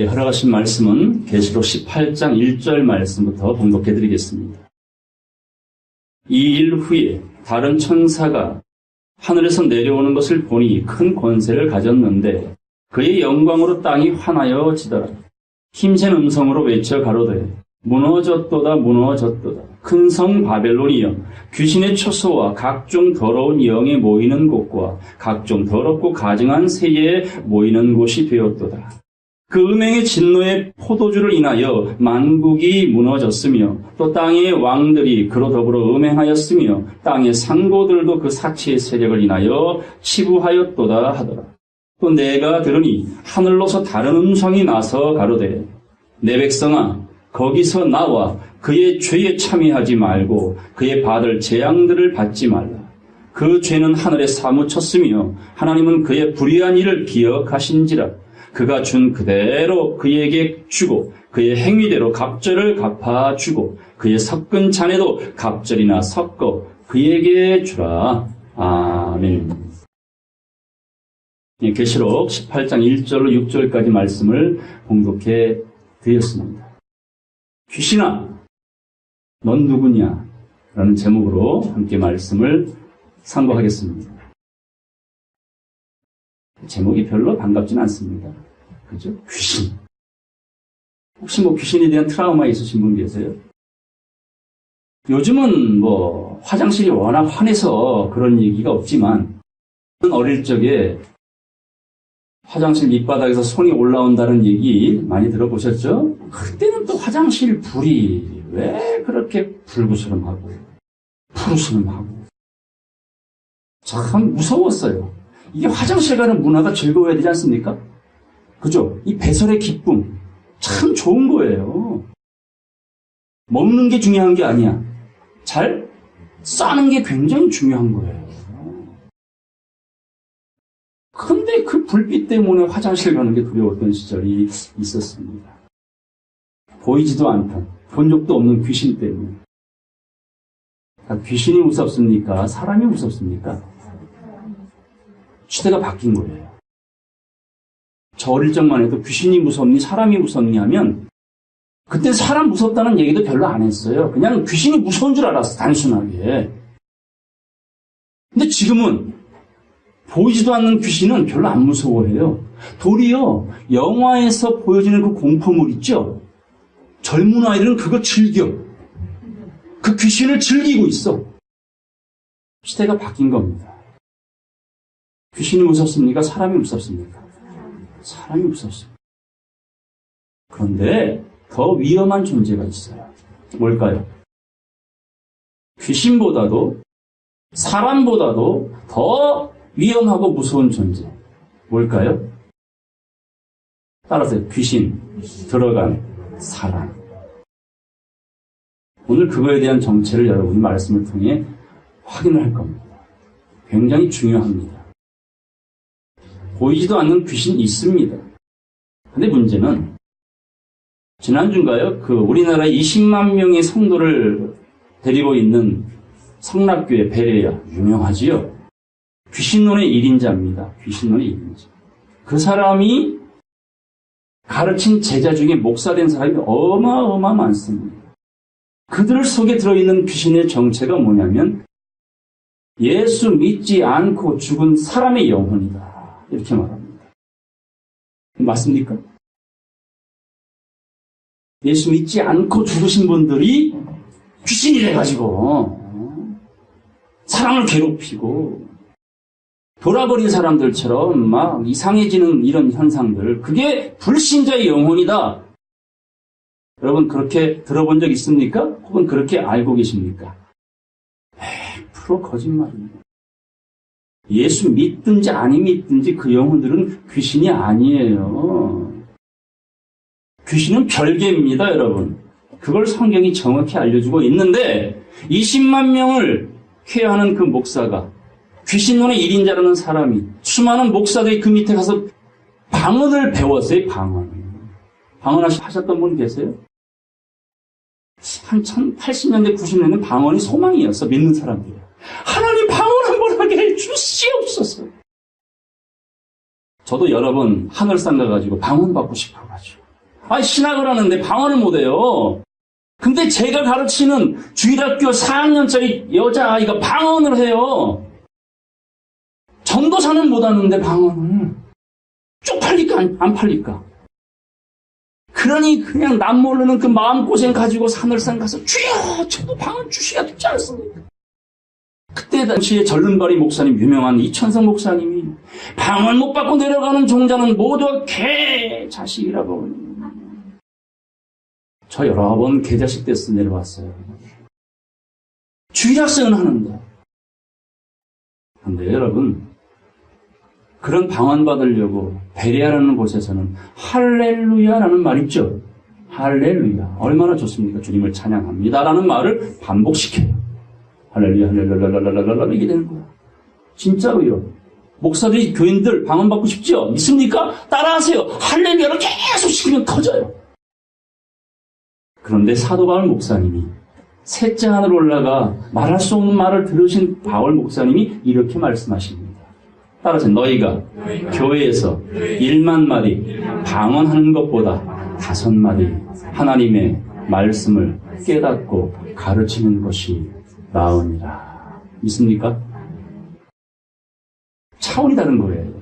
허락하신 말씀은 계시록 18장 1절 말씀부터 봉독해 드리겠습니다. 이 일 후에 다른 천사가 하늘에서 내려오는 것을 보니 큰 권세를 가졌는데 그의 영광으로 땅이 환하여지더라. 힘센 음성으로 외쳐 가로되 무너졌도다 무너졌도다. 큰 성 바벨론이여 귀신의 처소와 각종 더러운 영에 모이는 곳과 각종 더럽고 가증한 새에 모이는 곳이 되었도다. 그 음행의 진노의 포도주를 인하여 만국이 무너졌으며 또 땅의 왕들이 그로 더불어 음행하였으며 땅의 상고들도 그 사치의 세력을 인하여 치부하였도다 하더라. 또 내가 들으니 하늘로서 다른 음성이 나서 가로되 내 백성아 거기서 나와 그의 죄에 참여하지 말고 그의 받을 재앙들을 받지 말라. 그 죄는 하늘에 사무쳤으며 하나님은 그의 불의한 일을 기억하신지라. 그가 준 그대로 그에게 주고 그의 행위대로 갑절을 갚아주고 그의 섞은 잔에도 갑절이나 섞어 그에게 주라. 아멘. 계시록 18장 1절로 6절까지 말씀을 봉독해 드렸습니다. 귀신아, 넌 누구냐? 라는 제목으로 함께 말씀을 상고하겠습니다. 제목이 별로 반갑진 않습니다. 그죠? 귀신. 혹시 귀신에 대한 트라우마 있으신 분 계세요? 요즘은 화장실이 워낙 환해서 그런 얘기가 없지만 어릴 적에 화장실 밑바닥에서 손이 올라온다는 얘기 많이 들어보셨죠? 그때는 또 화장실 불이 왜 그렇게 불구스름하고 푸르스름하고 참 무서웠어요. 이게 화장실 가는 문화가 즐거워야 되지 않습니까? 그죠? 이 배설의 기쁨 참 좋은 거예요. 먹는 게 중요한 게 아니야. 잘 싸는 게 굉장히 중요한 거예요. 근데 그 불빛 때문에 화장실 가는 게 두려웠던 시절이 있었습니다. 보이지도 않던, 본 적도 없는 귀신 때문에. 귀신이 무섭습니까? 사람이 무섭습니까? 시대가 바뀐 거예요. 저 어릴 적만 해도 귀신이 무섭니 사람이 무섭니 하면 그때 사람 무섭다는 얘기도 별로 안 했어요. 그냥 귀신이 무서운 줄 알았어, 단순하게. 근데 지금은 보이지도 않는 귀신은 별로 안 무서워해요. 도리어 영화에서 보여지는 그 공포물 있죠? 젊은 아이들은 그거 즐겨. 그 귀신을 즐기고 있어. 시대가 바뀐 겁니다. 귀신이 무섭습니까? 사람이 무섭습니까? 사람이 무섭습니다. 그런데 더 위험한 존재가 있어요. 뭘까요? 귀신보다도 사람보다도 더 위험하고 무서운 존재. 뭘까요? 따라서 귀신 들어간 사람. 오늘 그거에 대한 정체를 여러분이 말씀을 통해 확인을 할 겁니다. 굉장히 중요합니다. 보이지도 않는 귀신이 있습니다. 근데 문제는 지난주인가요? 우리나라 20만 명의 성도를 데리고 있는 성락교회 베레야 유명하지요? 귀신론의 1인자입니다. 귀신론의 1인자. 그 사람이 가르친 제자 중에 목사된 사람이 어마어마 많습니다. 그들 속에 들어있는 귀신의 정체가 뭐냐면 예수 믿지 않고 죽은 사람의 영혼이다. 이렇게 말합니다. 맞습니까? 예수 믿지 않고 죽으신 분들이 귀신이 돼가지고 사람을 괴롭히고 돌아버린 사람들처럼 막 이상해지는 이런 현상들, 그게 불신자의 영혼이다. 여러분 그렇게 들어본 적 있습니까? 혹은 그렇게 알고 계십니까? 100% 거짓말입니다. 예수 믿든지 아니 믿든지 그 영혼들은 귀신이 아니에요. 귀신은 별개입니다, 여러분. 그걸 성경이 정확히 알려주고 있는데 20만 명을 케어하는 그 목사가 귀신론의 1인자라는 사람이 수많은 목사들이 그 밑에 가서 방언을 배웠어요. 방언하셨던 분 계세요? 한 80년대, 90년대 방언이 소망이었어. 믿는 사람들이. 하나님 방언 한번 하게 해주시옵소서. 저도 여러 번 하늘산 가가지고 방언 받고 싶어가지고 신학을 하는데 방언을 못해요. 근데 제가 가르치는 주일학교 4학년짜리 여자아이가 방언을 해요. 전도사는 못하는데 방언을. 쪽팔릴까 안 팔릴까? 그러니 그냥 남 모르는 그 마음고생 가지고 산을산 가서 주여 저도 방언 주셔야 되지 않습니까? 그때 당시에 절름발이 목사님, 유명한 이천성 목사님이 방언 못 받고 내려가는 종자는 모두가 개 자식이라고. 저 여러 번 개자식 돼서 내려왔어요. 주일학생은 하는데. 근데 여러분, 그런 방언 받으려고 베레아라는 곳에서는 할렐루야라는 말 있죠. 할렐루야. 얼마나 좋습니까? 주님을 찬양합니다라는 말을 반복시켜요. 할렐루야, 할렐루야, 이게 되는 거야. 진짜로요. 목사들이 교인들 방언 받고 싶죠? 믿습니까? 따라하세요. 할렐루야를 계속 시키면 터져요. 그런데 사도 바울 목사님이 셋째 하늘 올라가 말할 수 없는 말을 들으신 바울 목사님이 이렇게 말씀하십니다. 따라서 너희가 교회에서 1만 마디 방언하는 것보다 5마디 하나님의 말씀을 깨닫고 가르치는 것이 나으니라. 믿습니까? 차원이 다른 거예요.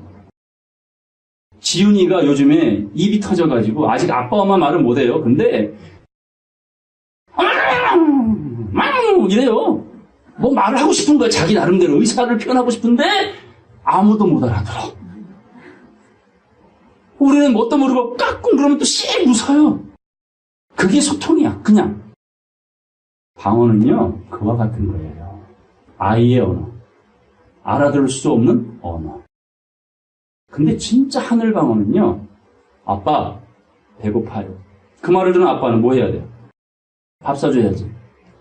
지훈이가 요즘에 입이 터져가지고 아직 아빠 엄마 말을 못해요. 근데 이래요. 뭐 말을 하고 싶은 거야. 자기 나름대로 의사를 표현하고 싶은데 아무도 못 알아들어. 우리는 뭣도 모르고 까꿍 그러면 또 씩 웃어요. 그게 소통이야. 그냥. 방언은요 그와 같은 거예요. 아이의 언어. 알아들을 수 없는 언어. 근데 진짜 하늘 방언은요, 아빠 배고파요. 그 말을 듣는 아빠는 뭐 해야 돼요? 밥 사줘야지.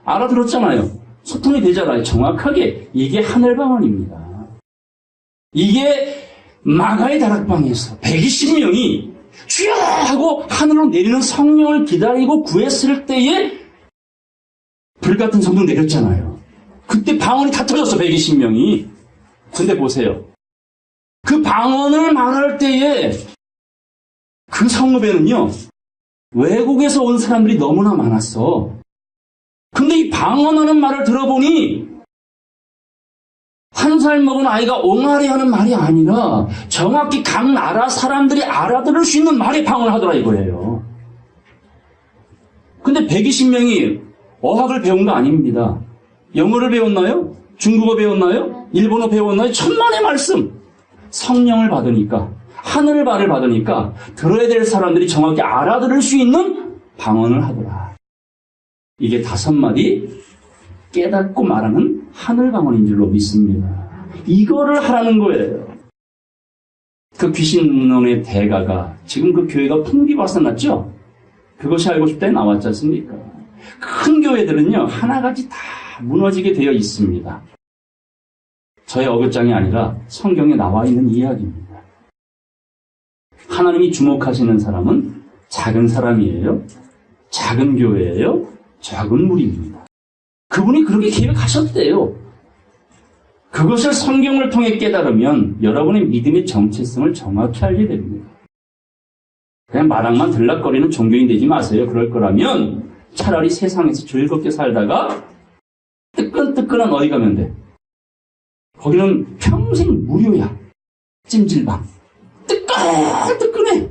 알아들었잖아요. 소통이 되잖아요. 정확하게. 이게 하늘 방언입니다. 이게 마가의 다락방에서 120명이 주여 하고 하늘로 내리는 성령을 기다리고 구했을 때에 불같은 성령 내렸잖아요. 그때 방언이 다 터졌어. 120명이. 근데 보세요. 그 방언을 말할 때에 그 성읍에는요, 외국에서 온 사람들이 너무나 많았어. 근데 이 방언하는 말을 들어보니 1살 먹은 아이가 옹알이 하는 말이 아니라 정확히 각 나라 사람들이 알아들을 수 있는 말에 방언을 하더라 이거예요. 근데 120명이 어학을 배운 거 아닙니다. 영어를 배웠나요? 중국어 배웠나요? 일본어 배웠나요? 천만의 말씀. 성령을 받으니까, 하늘의 발을 받으니까 들어야 될 사람들이 정확히 알아들을 수 있는 방언을 하더라. 이게 5마디 깨닫고 말하는 하늘 방언인 줄로 믿습니다. 이거를 하라는 거예요. 그 귀신론의 대가가 지금 그 교회가 풍비박산났죠? 그것이 알고 싶다에 나왔지 않습니까? 큰 교회들은요 하나같이 다 무너지게 되어 있습니다. 저의 어긋장이 아니라 성경에 나와 있는 이야기입니다. 하나님이 주목하시는 사람은 작은 사람이에요. 작은 교회예요. 작은 무리입니다. 그분이 그렇게 계획하셨대요. 그것을 성경을 통해 깨달으면 여러분의 믿음의 정체성을 정확히 알게 됩니다. 그냥 마당만 들락거리는 종교인 되지 마세요. 그럴 거라면 차라리 세상에서 즐겁게 살다가 뜨끈뜨끈한 어디 가면 돼. 거기는 평생 무료야. 찜질방. 뜨끈해.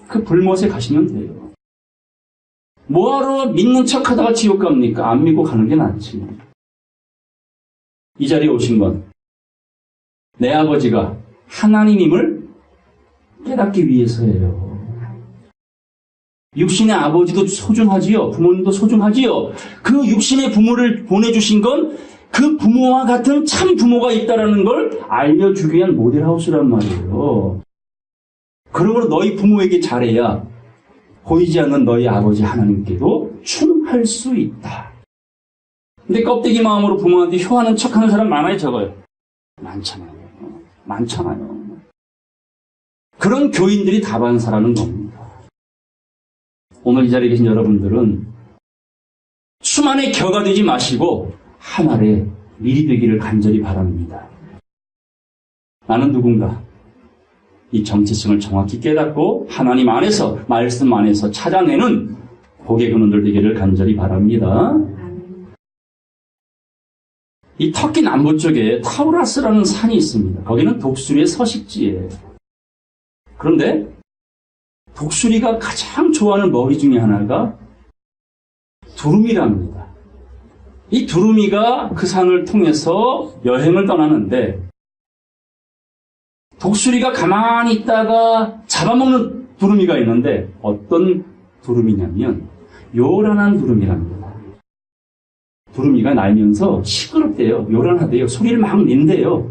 그 불못에 가시면 돼요. 뭐하러 믿는 척하다가 지옥 갑니까? 안 믿고 가는 게 낫지. 이 자리에 오신 건 내 아버지가 하나님임을 깨닫기 위해서예요. 육신의 아버지도 소중하지요. 부모님도 소중하지요. 그 육신의 부모를 보내주신 건 그 부모와 같은 참 부모가 있다는 걸 알려주기 위한 모델하우스란 말이에요. 그러므로 너희 부모에게 잘해야 보이지 않는 너희 아버지 하나님께도 충할 수 있다. 근데 껍데기 마음으로 부모한테 효하는 척하는 사람 많아요, 적어요? 많잖아요. 그런 교인들이 다반사라는 겁니다. 오늘 이 자리에 계신 여러분들은 수만의 겨가 되지 마시고 하나의 밀이 되기를 간절히 바랍니다. 나는 누군가? 이 정체성을 정확히 깨닫고 하나님 안에서, 말씀 안에서 찾아내는 복의 근원들 되기를 간절히 바랍니다. 이 터키 남부 쪽에 타우라스라는 산이 있습니다. 거기는 독수리의 서식지예요. 그런데 독수리가 가장 좋아하는 먹이 중에 하나가 두루미랍니다. 이 두루미가 그 산을 통해서 여행을 떠나는데 독수리가 가만히 있다가 잡아먹는 두루미가 있는데 어떤 두루미냐면 요란한 두루미랍니다. 두루미가 날면서 시끄럽대요. 요란하대요. 소리를 막 낸대요.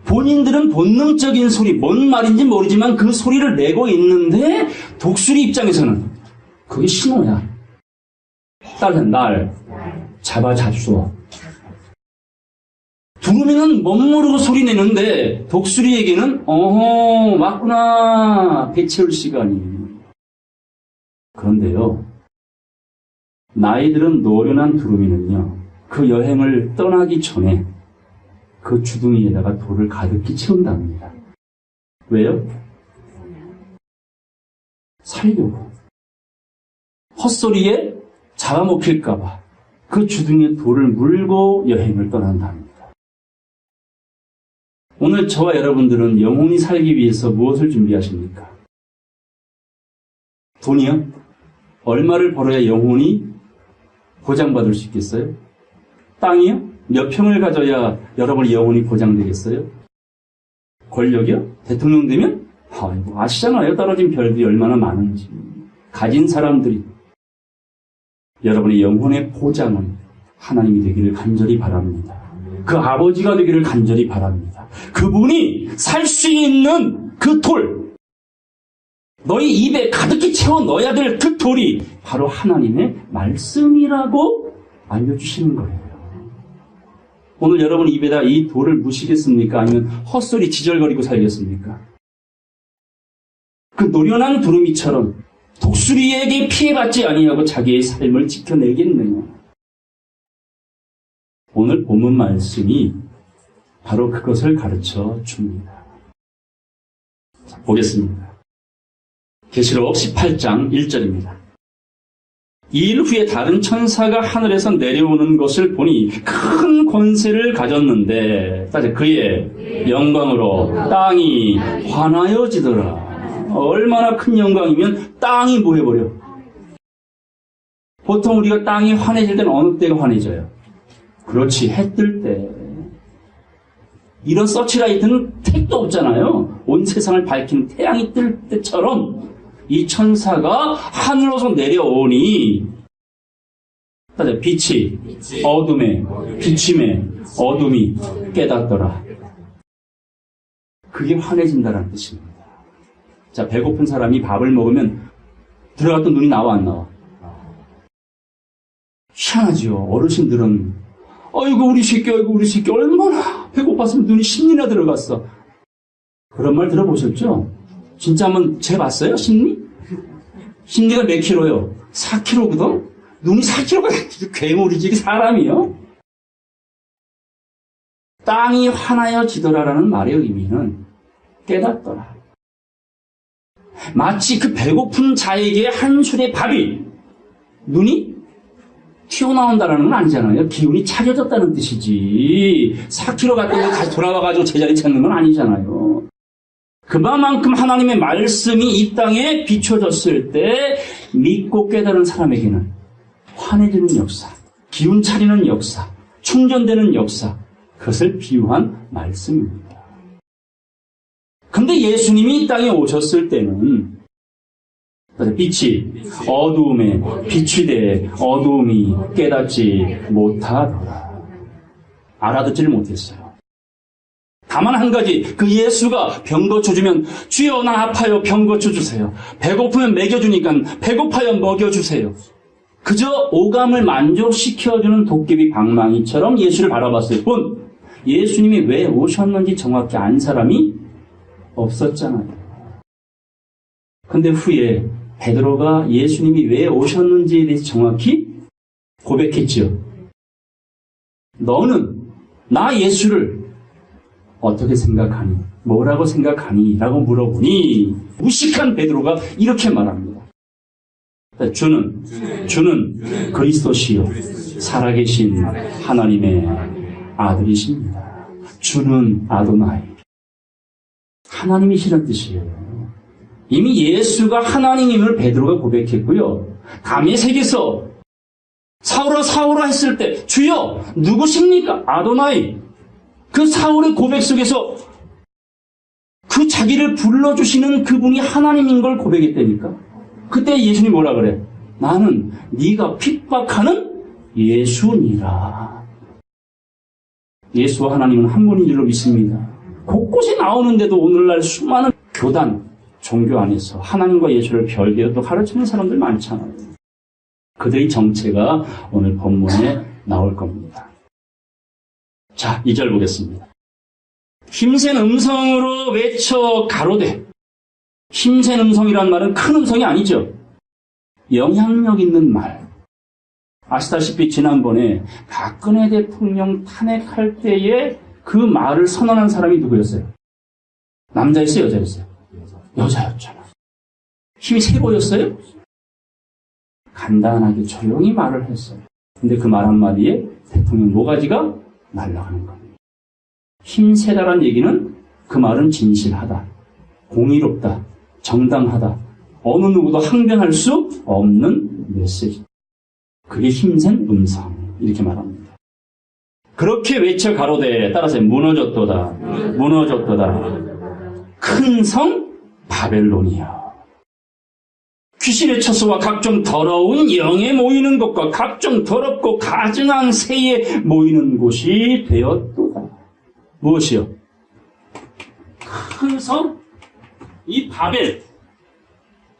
본인들은 본능적인 소리, 뭔 말인지 모르지만 그 소리를 내고 있는데 독수리 입장에서는 그게 신호야. 날 잡아잡수어. 두루미는 멋모르고 소리 내는데 독수리에게는 어허 왔구나 배 채울 시간이. 그런데요, 나이들은 노련한 두루미는요, 그 여행을 떠나기 전에 그 주둥이에다가 돌을 가득히 채운답니다. 왜요? 살려고. 헛소리에 잡아먹힐까봐 그 주둥이에 돌을 물고 여행을 떠난답니다. 오늘 저와 여러분들은 영혼이 살기 위해서 무엇을 준비하십니까? 돈이요? 얼마를 벌어야 영혼이 보장받을 수 있겠어요? 땅이요? 몇 평을 가져야 여러분의 영혼이 보장되겠어요? 권력이요? 대통령 되면? 아이고, 아시잖아요. 떨어진 별들이 얼마나 많은지. 가진 사람들이. 여러분의 영혼의 보장은 하나님이 되기를 간절히 바랍니다. 그 아버지가 되기를 간절히 바랍니다. 그분이 살 수 있는 그 돌, 너희 입에 가득히 채워 넣어야 될 그 돌이 바로 하나님의 말씀이라고 알려주시는 거예요. 오늘 여러분 입에다 이 돌을 묻히겠습니까? 아니면 헛소리 지절거리고 살겠습니까? 그 노련한 두루미처럼 독수리에게 피해받지 아니하고 자기의 삶을 지켜내겠느냐? 오늘 본문 말씀이 바로 그것을 가르쳐 줍니다. 자, 보겠습니다. 계시록 18장 1절입니다. 이 일 후에 다른 천사가 하늘에서 내려오는 것을 보니 큰 권세를 가졌는데 그의 영광으로 땅이 환하여지더라. 얼마나 큰 영광이면 땅이 뭐 해버려? 보통 우리가 땅이 환해질 때는 어느 때가 환해져요? 그렇지, 해 뜰 때. 이런 서치라이트는 택도 없잖아요. 온 세상을 밝히는 태양이 뜰 때처럼 이 천사가 하늘로서 내려오니 빛이 어둠에 비침에 어둠이 깨닫더라. 그게 환해진다는 뜻입니다. 자, 배고픈 사람이 밥을 먹으면 들어갔던 눈이 나와 안 나와? 희한하지요. 어르신들은 아이고 우리 새끼 얼마나 배고팠으면 눈이 10리나 들어갔어. 그런 말 들어보셨죠? 진짜 한번 재봤어요? 심리? 심리가 몇 킬로요? 4킬로거든? 눈이 4킬로가 괴물이지 사람이요? 땅이 환하여지더라라는 말의 의미는 깨닫더라. 마치 그 배고픈 자에게 한 술의 밥이 눈이 튀어나온다는 건 아니잖아요. 기운이 차려졌다는 뜻이지. 4km 갔다가 다시 돌아와가지고 제자리 찾는 건 아니잖아요. 그만큼 하나님의 말씀이 이 땅에 비춰졌을 때 믿고 깨달은 사람에게는 환해지는 역사, 기운 차리는 역사, 충전되는 역사, 그것을 비유한 말씀입니다. 근데 예수님이 이 땅에 오셨을 때는 빛이 어두움에 비추되 어두움이 깨닫지 못하더라. 알아듣지를 못했어요. 다만 한 가지, 그 예수가 병 고쳐주면 주여 나 아파요 병 고쳐주세요. 배고프면 먹여주니까 배고파요 먹여주세요. 그저 오감을 만족시켜주는 도깨비 방망이처럼 예수를 바라봤을 뿐 예수님이 왜 오셨는지 정확히 안 사람이 없었잖아요. 근데 후에 베드로가 예수님이 왜 오셨는지에 대해서 정확히 고백했지요. 너는 나 예수를 어떻게 생각하니? 뭐라고 생각하니? 라고 물어보니 무식한 베드로가 이렇게 말합니다. 주는 그리스도시요 살아계신 하나님의 아들이십니다. 주는 아도나이. 하나님이시란 뜻이에요. 이미 예수가 하나님임을 베드로가 고백했고요. 담에색에서 사울아 했을 때 주여 누구십니까? 아도나이. 그 사울의 고백 속에서 그 자기를 불러주시는 그분이 하나님인 걸 고백했다니까. 그때 예수님이 뭐라 그래? 나는 네가 핍박하는 예수니라. 예수와 하나님은 한 분인 줄로 믿습니다. 곳곳에 나오는데도 오늘날 수많은 교단, 종교 안에서 하나님과 예수를 별개로 또 가르치는 사람들 많잖아요. 그들의 정체가 오늘 본문에 나올 겁니다. 자, 2절 보겠습니다. 힘센 음성으로 외쳐 가로되. 힘센 음성이란 말은 큰 음성이 아니죠. 영향력 있는 말. 아시다시피 지난번에 박근혜 대통령 탄핵할 때에 그 말을 선언한 사람이 누구였어요? 남자였어요? 여자였어요? 여자였잖아. 힘이 세 보였어요? 간단하게 조용히 말을 했어요. 근데 그 말 한마디에 대통령 모가지가 날아가는 겁니다. 힘세다란 얘기는 그 말은 진실하다, 공의롭다, 정당하다, 어느 누구도 항변할 수 없는 메시지. 그게 힘센 음성, 이렇게 말합니다. 그렇게 외쳐 가로되, 따라서 무너졌도다, 무너졌도다. 큰 성 바벨론이야. 귀신의 처소와 각종 더러운 영에 모이는 곳과 각종 더럽고 가증한 새에 모이는 곳이 되었도다. 무엇이요? 큰 성? 이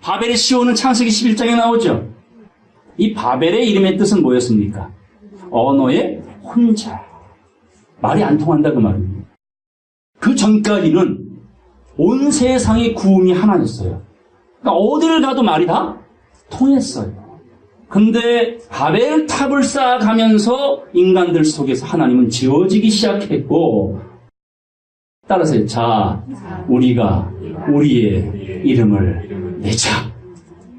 바벨의 시온은 창세기 11장에 나오죠. 이 바벨의 이름의 뜻은 뭐였습니까? 언어의 혼자. 말이 안 통한다 그 말입니다. 그 전까지는 온 세상의 구음이 하나였어요. 그러니까 어디를 가도 말이 다 통했어요. 근데 바벨탑을 쌓아가면서 인간들 속에서 하나님은 지워지기 시작했고, 따라서 자, 우리가 우리의 이름을 내자.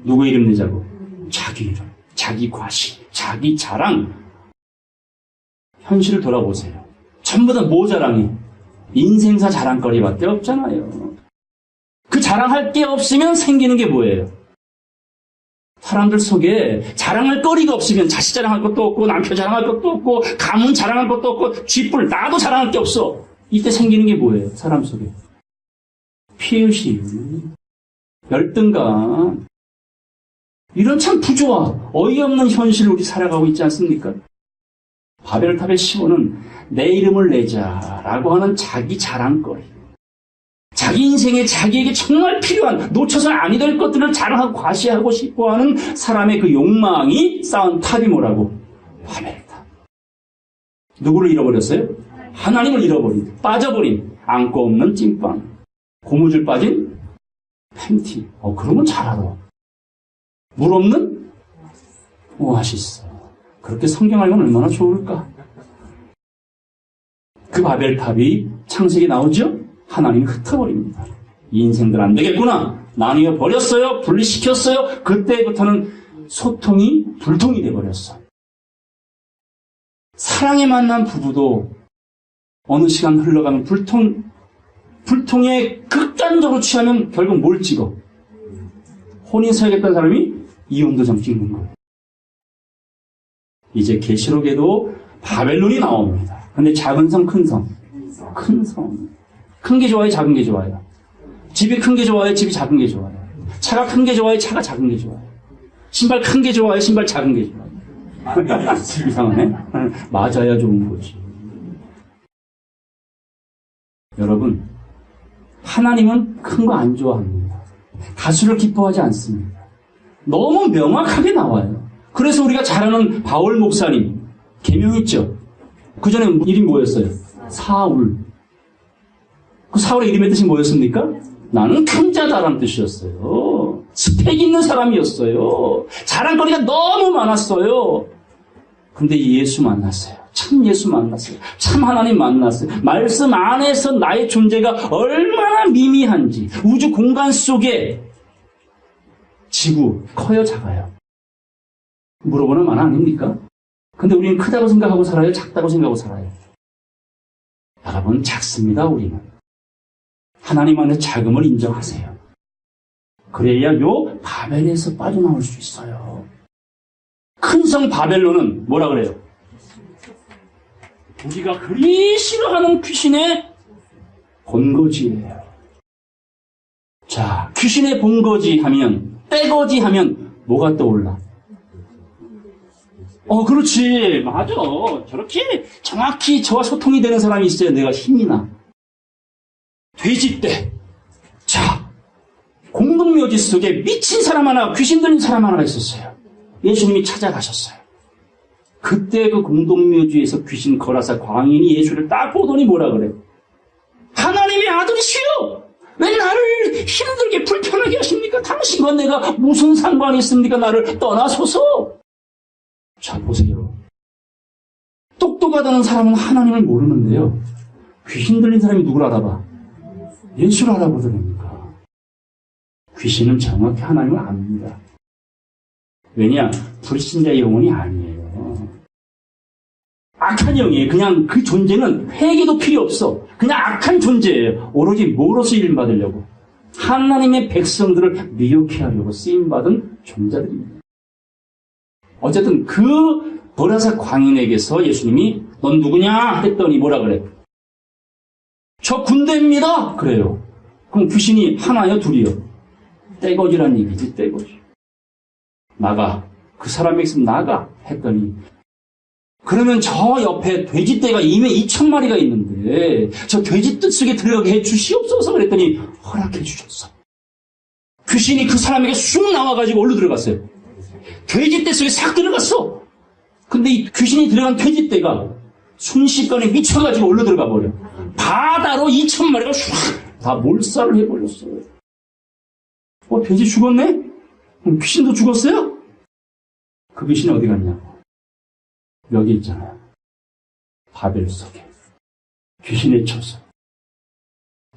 누구 이름 내자고? 자기 이름, 자기 과시, 자기 자랑. 현실을 돌아보세요. 전부 다 뭐 자랑이? 인생사 자랑거리밖에 없잖아요. 그 자랑할 게 없으면 생기는 게 뭐예요? 사람들 속에 자랑할 거리가 없으면 자식 자랑할 것도 없고 남편 자랑할 것도 없고 가문 자랑할 것도 없고 쥐뿔 나도 자랑할 게 없어. 이때 생기는 게 뭐예요? 사람 속에 피의식, 열등감, 이런 참 부조화, 어이없는 현실을 우리 살아가고 있지 않습니까? 바벨탑의 시온은 내 이름을 내자라고 하는 자기 자랑거리, 자기 인생에 자기에게 정말 필요한, 놓쳐서는 아니 될 것들을 자랑하고 과시하고 싶어하는 사람의 그 욕망이 쌓은 탑이 뭐라고? 바벨탑. 누구를 잃어버렸어요? 하나님을 잃어버린, 빠져버린, 안고 없는 찐빵, 고무줄 빠진 팬티. 그런 건 잘 알아. 물 없는 오아시스. 그렇게 성경 알면 얼마나 좋을까? 그 바벨탑이 창세기에 나오죠? 하나님이 흩어버립니다. 이 인생들 안 되겠구나. 나뉘어 버렸어요. 분리시켰어요. 그때부터는 소통이 불통이 돼버렸어. 사랑에 만난 부부도 어느 시간 흘러가면 불통에 극단적으로 취하면 결국 뭘 찍어? 혼인 서야겠다는 사람이 이혼도장 찍는 거예요. 이제 계시록에도 바벨론이 나옵니다. 근데 작은 성, 큰 성. 큰 성. 큰 게 좋아요? 작은 게 좋아요? 집이 큰 게 좋아요? 집이 작은 게 좋아요? 차가 큰 게 좋아요? 차가 작은 게 좋아요? 신발 큰 게 좋아요? 신발 작은 게 좋아요? 이상하네? 맞아야 좋은 거지. 여러분, 하나님은 큰 거 안 좋아합니다. 다수를 기뻐하지 않습니다. 너무 명확하게 나와요. 그래서 우리가 잘 아는 바울 목사님, 계명했죠? 그 전에 이름이 뭐였어요? 사울. 그 사울의 이름의 뜻이 뭐였습니까? 나는 큰 자다라는 뜻이었어요. 스펙 있는 사람이었어요. 자랑거리가 너무 많았어요. 근데 예수 만났어요. 참 예수 만났어요. 참 하나님 만났어요. 말씀 안에서 나의 존재가 얼마나 미미한지, 우주 공간 속에 지구 커요, 작아요? 물어보는 말 아닙니까? 근데 우리는 크다고 생각하고 살아요? 작다고 생각하고 살아요? 여러분, 작습니다, 우리는. 하나님 안에 작음을 인정하세요. 그래야 요 바벨에서 빠져나올 수 있어요. 큰 성 바벨론은 뭐라 그래요? 우리가 그리 싫어하는 귀신의 본거지예요. 자, 귀신의 본거지 하면, 떼거지 하면 뭐가 떠올라? 그렇지. 맞아. 저렇게 정확히 저와 소통이 되는 사람이 있어야 내가 힘이 나. 돼지떼. 자, 공동묘지 속에 미친 사람 하나, 귀신 들린 사람 하나가 있었어요. 예수님이 찾아가셨어요. 그때 그 공동묘지에서 귀신 거라사 광인이 예수를 딱 보더니 뭐라 그래요? 하나님의 아들이시여! 왜 나를 힘들게 불편하게 하십니까? 당신과 내가 무슨 상관이 있습니까? 나를 떠나소서! 자, 보세요. 똑똑하다는 사람은 하나님을 모르는데요. 귀신 들린 사람이 누굴 알아봐? 예수를 알아보더랍니까? 귀신은 정확히 하나님을 압니다. 왜냐? 불신자의 영혼이 아니에요. 악한 영이에요. 그냥 그 존재는 회개도 필요 없어. 그냥 악한 존재예요. 오로지 뭐로 쓰임받으려고? 하나님의 백성들을 미혹해 하려고 쓰임받은 존재들입니다. 어쨌든 그 거라사 광인에게서 예수님이 넌 누구냐 했더니 뭐라 그래? 저 군대입니다. 그래요. 그럼 귀신이 하나요, 둘이요? 떼거지란 얘기지, 떼거지. 나가. 그 사람이 있으면 나가 했더니 그러면 저 옆에 돼지떼가 이미 2,000마리가 있는데 저 돼지떼 속에 들어가게 해 주시옵소서 그랬더니 허락해 주셨어. 귀신이 그 사람에게 쑥 나와가지고 어디로 들어갔어요? 돼지떼 속에 싹 들어갔어. 근데 이 귀신이 들어간 돼지떼가 순식간에 미쳐가지고 어디로 들어가 버려? 바다로 2,000마리가 쑥 다 몰살을 해버렸어요. 돼지 죽었네? 귀신도 죽었어요? 그 귀신이 어디 갔냐고. 여기 있잖아요. 바벨 속에. 귀신의 처소.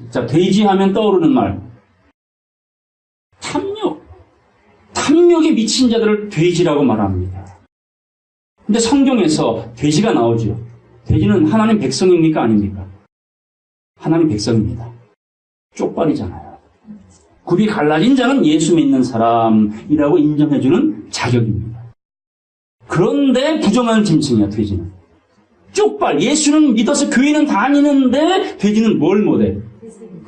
자, 돼지 하면 떠오르는 말. 탐욕. 탐욕에 미친 자들을 돼지라고 말합니다. 근데 성경에서 돼지가 나오죠. 돼지는 하나님 백성입니까? 아닙니까? 하나님 백성입니다. 쪽발이잖아요. 굽이 갈라진 자는 예수 믿는 사람이라고 인정해주는 자격입니다. 그런데 부정한 짐승이야, 돼지는. 쪽발. 예수는 믿어서 교회는 다니는데 돼지는 뭘 못해?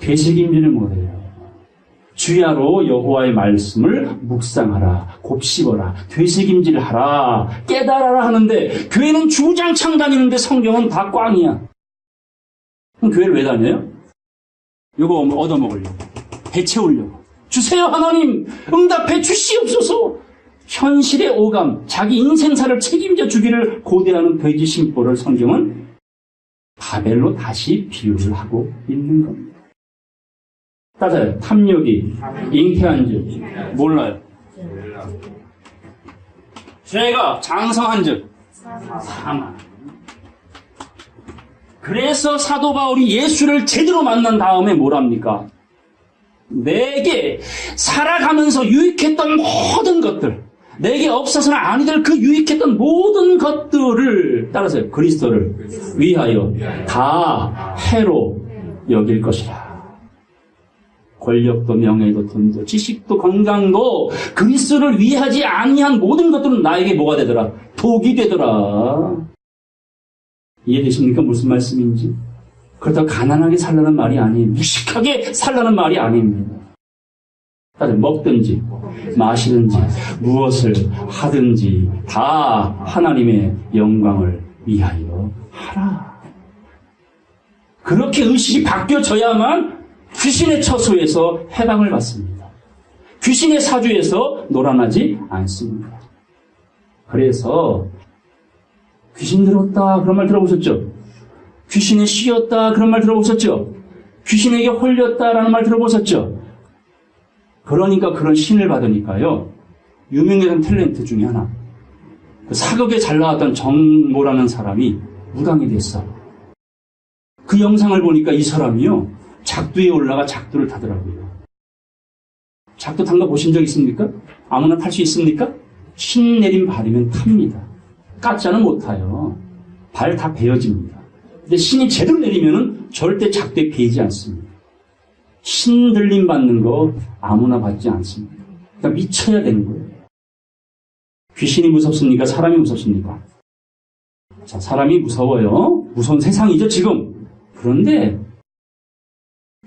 되새김질을 못해요. 주야로 여호와의 말씀을 묵상하라, 곱씹어라, 되새김질하라, 깨달아라 하는데 교회는 주장창 다니는데 성경은 다 꽝이야. 그럼 교회를 왜 다녀요? 이거 얻어먹으려고, 배 채우려고. 주세요 하나님, 응답해 주시옵소서. 현실의 오감, 자기 인생사를 책임져 주기를 고대하는 돼지 심보를 성경은 바벨로 다시 비유를 하고 있는 겁니다. 따져요. 탐욕이 잉태한 즉 몰라요. 죄가 장성한 즉 사망. 그래서 사도 바울이 예수를 제대로 만난 다음에 뭐랍니까? 내게 살아가면서 유익했던 모든 것들, 내게 없어서는 아니 될 그 유익했던 모든 것들을 따라서요. 그리스도를 위하여 다 해로 여길 것이라. 권력도 명예도 돈도 지식도 건강도 그리스도를 위하지 아니한 모든 것들은 나에게 뭐가 되더라? 독이 되더라. 이해되십니까? 무슨 말씀인지? 그렇다고 가난하게 살라는 말이 아니에요. 무식하게 살라는 말이 아닙니다. 다들 먹든지 마시든지 무엇을 하든지 다 하나님의 영광을 위하여 하라. 그렇게 의식이 바뀌어져야만 귀신의 처소에서 해방을 받습니다. 귀신의 사주에서 놀아나지 않습니다. 그래서 귀신 들었다 그런 말 들어보셨죠? 귀신에 씌었다 그런 말 들어보셨죠? 귀신에게 홀렸다라는 말 들어보셨죠? 그러니까 그런 신을 받으니까요. 유명했던 탤런트 중에 하나. 그 사극에 잘 나왔던 정모라는 사람이 무당이 됐어. 그 영상을 보니까 이 사람이요, 작두에 올라가 작두를 타더라고요. 작두 탄 거 보신 적 있습니까? 아무나 탈 수 있습니까? 신 내린 발이면 탑니다. 가짜는 못 타요. 발 다 베어집니다. 근데 신이 제대로 내리면은 절대 작두에 베이지 않습니다. 신 들림 받는 거 아무나 받지 않습니다. 그러니까 미쳐야 되는 거예요. 귀신이 무섭습니까? 사람이 무섭습니까? 자, 사람이 무서워요. 무서운 세상이죠, 지금. 그런데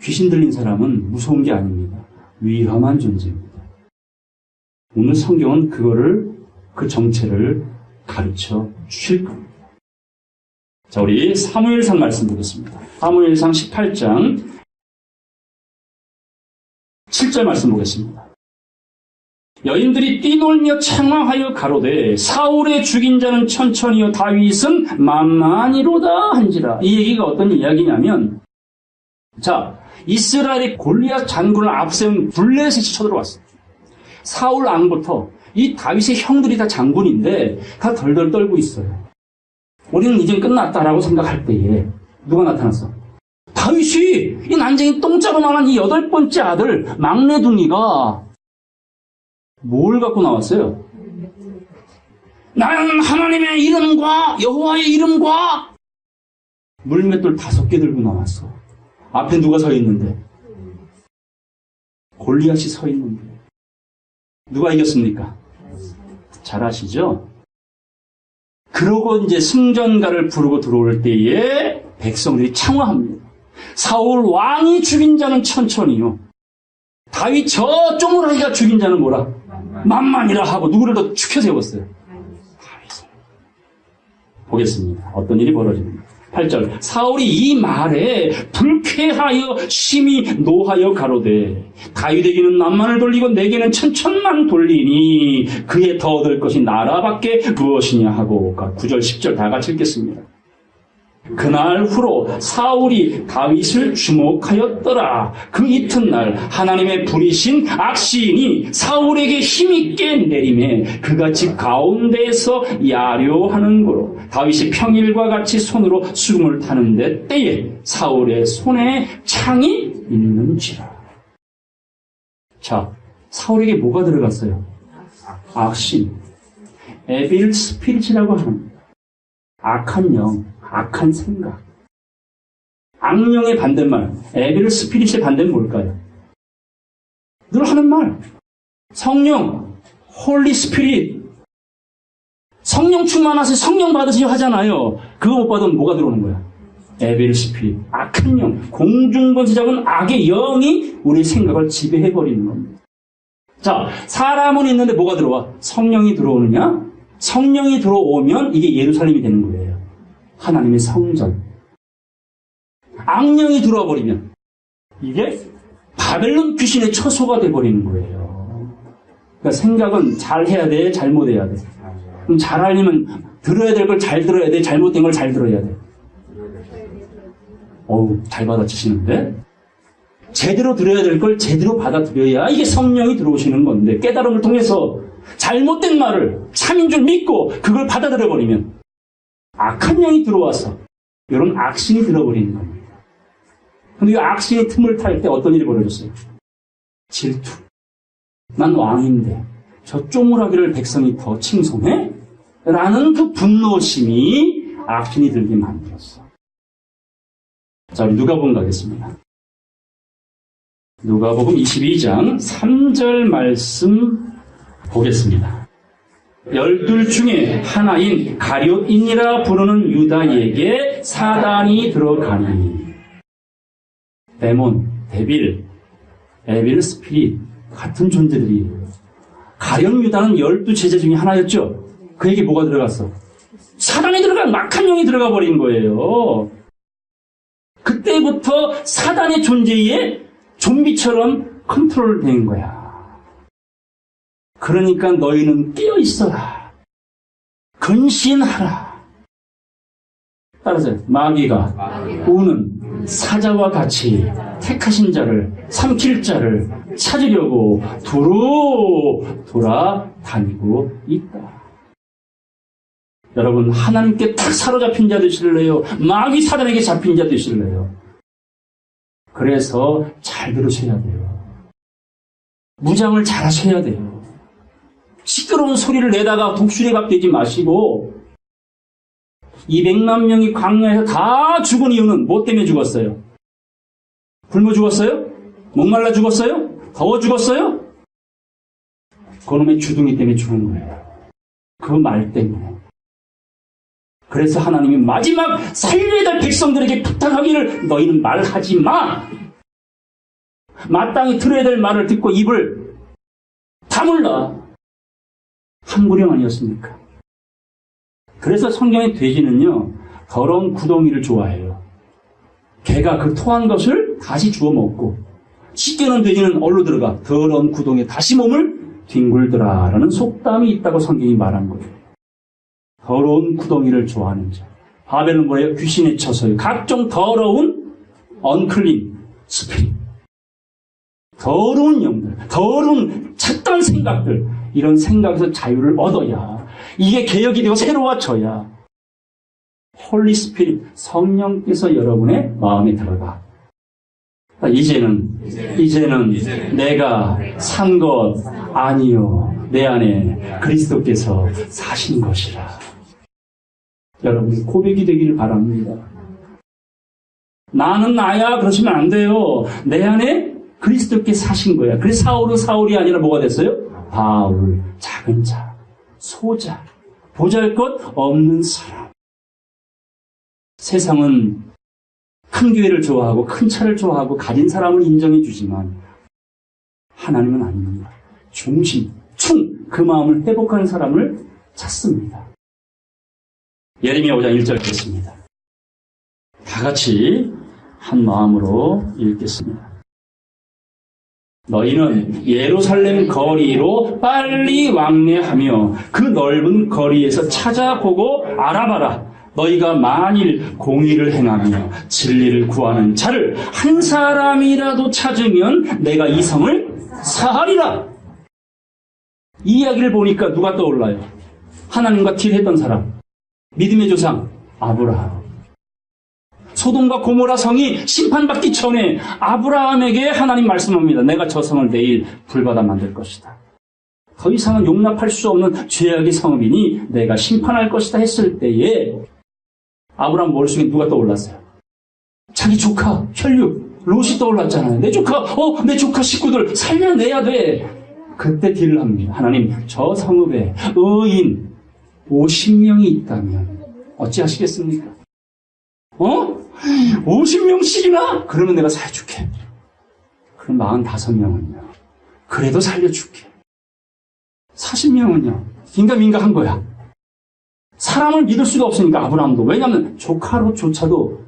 귀신 들린 사람은 무서운 게 아닙니다. 위험한 존재입니다. 오늘 성경은 그 정체를 가르쳐 주실 겁니다. 자, 우리 사무엘상 말씀 보겠습니다. 사무엘상 18장 7절 말씀 보겠습니다. 여인들이 뛰놀며 창화하여 가로되 사울의 죽인 자는 천천히요 다윗은 만만히로다 한지라. 이 얘기가 어떤 이야기냐면, 자, 이스라엘의 골리앗 장군을 앞세운 블레셋이 쳐들어왔어요. 사울 왕부터 이 다윗의 형들이 다 장군인데 다 덜덜 떨고 있어요. 우리는 이제 끝났다라고 생각할 때에 누가 나타났어? 다윗이, 이 난쟁이 똥자루만한 이 8번째 아들 막내둥이가 뭘 갖고 나왔어요? 나는 하나님의 이름과 여호와의 이름과 물맷돌 5개 들고 나왔어. 앞에 누가 서 있는데? 골리앗이 서 있는데. 누가 이겼습니까? 잘 아시죠? 그러고 이제 승전가를 부르고 들어올 때에 백성들이 창화합니다. 사울 왕이 죽인 자는 천천히요. 다윗 저 쪼무라기가 죽인 자는 뭐라? 만만이라 하고 누구를 더 축혀 세웠어요? 다윗을. 보겠습니다. 어떤 일이 벌어집니다. 8절. 사울이 이 말에 불쾌하여 심히 노하여 가로되 다윗에게는 남만을 돌리고 내게는 천천만 돌리니 그에 더 얻을 것이 나라밖에 무엇이냐 하고 9절 10절 다 같이 읽겠습니다. 그날 후로 사울이 다윗을 주목하였더라. 그 이튿날 하나님의 불이신 악시인이 사울에게 힘있게 내림에 그가 집 가운데에서 야료하는 고로 다윗이 평일과 같이 손으로 수금을 타는데 때에 사울의 손에 창이 있는지라. 자, 사울에게 뭐가 들어갔어요? 악신, 에빌 스피릿이라고 합니다. 악한 영, 악한 생각. 악령의 반대말, 에빌 스피릿의 반대는 뭘까요? 늘 하는 말. 성령, 홀리 스피릿. 성령 충만하세요, 성령 받으세요 하잖아요. 그거 못 받으면 뭐가 들어오는 거야? 에빌 스피릿, 악한 영. 공중번세 잡은 악의 영이 우리 생각을 지배해버리는 겁니다. 자, 사람은 있는데 뭐가 들어와? 성령이 들어오느냐? 성령이 들어오면 이게 예루살렘이 되는 거예요. 하나님의 성전. 악령이 들어와 버리면 이게 바벨론 귀신의 처소가 돼버리는 거예요. 그러니까 생각은 잘 해야 돼, 잘못해야 돼. 그럼 잘 하려면 들어야 될 걸 잘 들어야 돼, 잘못된 걸 잘 들어야 돼. 어우, 잘 받아치시는데? 제대로 들어야 될 걸 제대로 받아들여야 이게 성령이 들어오시는 건데, 깨달음을 통해서 잘못된 말을 참인 줄 믿고 그걸 받아들여버리면 악한 영이 들어와서 이런 악신이 들어버리는 겁니다. 근데 이 악신이 틈을 탈 때 어떤 일이 벌어졌어요? 질투. 난 왕인데 저 쪼무라기를 백성이 더 칭송해? 라는 그 분노심이 악신이 들게 만들었어. 자, 우리 누가복음 가겠습니다. 누가복음 22장 3절 말씀 보겠습니다. 12 중에 하나인 가룟인이라 부르는 유다에게 사단이 들어가니. 데몬, 데빌, 에빌 스피릿 같은 존재들이에요. 가룟 유다는 12 제자 중에 하나였죠. 그에게 뭐가 들어갔어? 사단이 들어간 악한 영이 들어가 버린 거예요. 그때부터 사단의 존재에 좀비처럼 컨트롤된 거야. 그러니까 너희는 깨어있어라. 근신하라. 따라서 마귀가 우는 사자와 같이 택하신 자를, 삼킬 자를 찾으려고 두루 돌아다니고 있다. 여러분, 하나님께 딱 사로잡힌 자 되실래요? 마귀 사단에게 잡힌 자 되실래요? 그래서 잘 들으셔야 돼요. 무장을 잘 하셔야 돼요. 시끄러운 소리를 내다가 독수리에 밥 되지 마시고, 200만 명이 광야에서 다 죽은 이유는 뭐 때문에 죽었어요? 굶어 죽었어요? 목말라 죽었어요? 더워 죽었어요? 그놈의 주둥이 때문에 죽은 거예요. 그 말 때문에. 그래서 하나님이 마지막 살려야 될 백성들에게 부탁하기를 너희는 말하지 마. 마땅히 들어야 될 말을 듣고 입을 다물라. 한구령 아니었습니까? 그래서 성경의 돼지는요, 더러운 구덩이를 좋아해요. 개가 그 토한 것을 다시 주워 먹고, 씻겨놓은 돼지는 어디로 들어가? 더러운 구덩이에 다시 몸을 뒹굴더라라는 속담이 있다고 성경이 말한 거예요. 더러운 구덩이를 좋아하는 자. 바벨은 뭐예요? 귀신에 쳐서요. 각종 더러운 언클린 스피릿. 더러운 영들, 더러운 착한 생각들, 이런 생각에서 자유를 얻어야, 이게 개혁이 되고 새로워져야 홀리 스피릿, 성령께서 여러분의 마음에 들어가. 이제는 내가 산 것 아니요, 내 안에 그리스도께서 사신 것이라. 여러분의 고백이 되기를 바랍니다. 나는 나야 그러시면 안 돼요. 내 안에 그리스도께 사신 거야. 그래서 사울은 사울이 아니라 뭐가 됐어요? 바울, 작은 자, 소자, 보잘것 없는 사람. 세상은 큰 교회를 좋아하고 큰 차를 좋아하고 가진 사람을 인정해 주지만 하나님은 아닙니다. 중심, 그 마음을 회복하는 사람을 찾습니다. 예레미야 5장 1절 읽겠습니다. 다 같이 한 마음으로 읽겠습니다. 너희는 예루살렘 거리로 빨리 왕래하며 그 넓은 거리에서 찾아보고 알아봐라. 너희가 만일 공의를 행하며 진리를 구하는 자를 한 사람이라도 찾으면 내가 이 성을 사하리라. 이 이야기를 보니까 누가 떠올라요? 하나님과 딜했던 사람, 믿음의 조상 아브라함. 소돔과 고모라 성이 심판받기 전에 아브라함에게 하나님 말씀합니다. 내가 저 성을 내일 불바다 만들 것이다. 더 이상은 용납할 수 없는 죄악의 성읍이니 내가 심판할 것이다 했을 때에 아브라함 머릿속에 누가 떠올랐어요? 자기 조카 혈육 롯이 떠올랐잖아요. 내 조카 식구들 살려내야 돼. 그때 딜을 합니다. 하나님, 저 성읍에 의인 50명이 있다면 어찌하시겠습니까? 50명씩이나? 그러면 내가 살려줄게. 그럼 45명은요? 그래도 살려줄게. 40명은요? 긴가민가 한 거야. 사람을 믿을 수가 없으니까 아브라함도. 왜냐하면 조카로조차도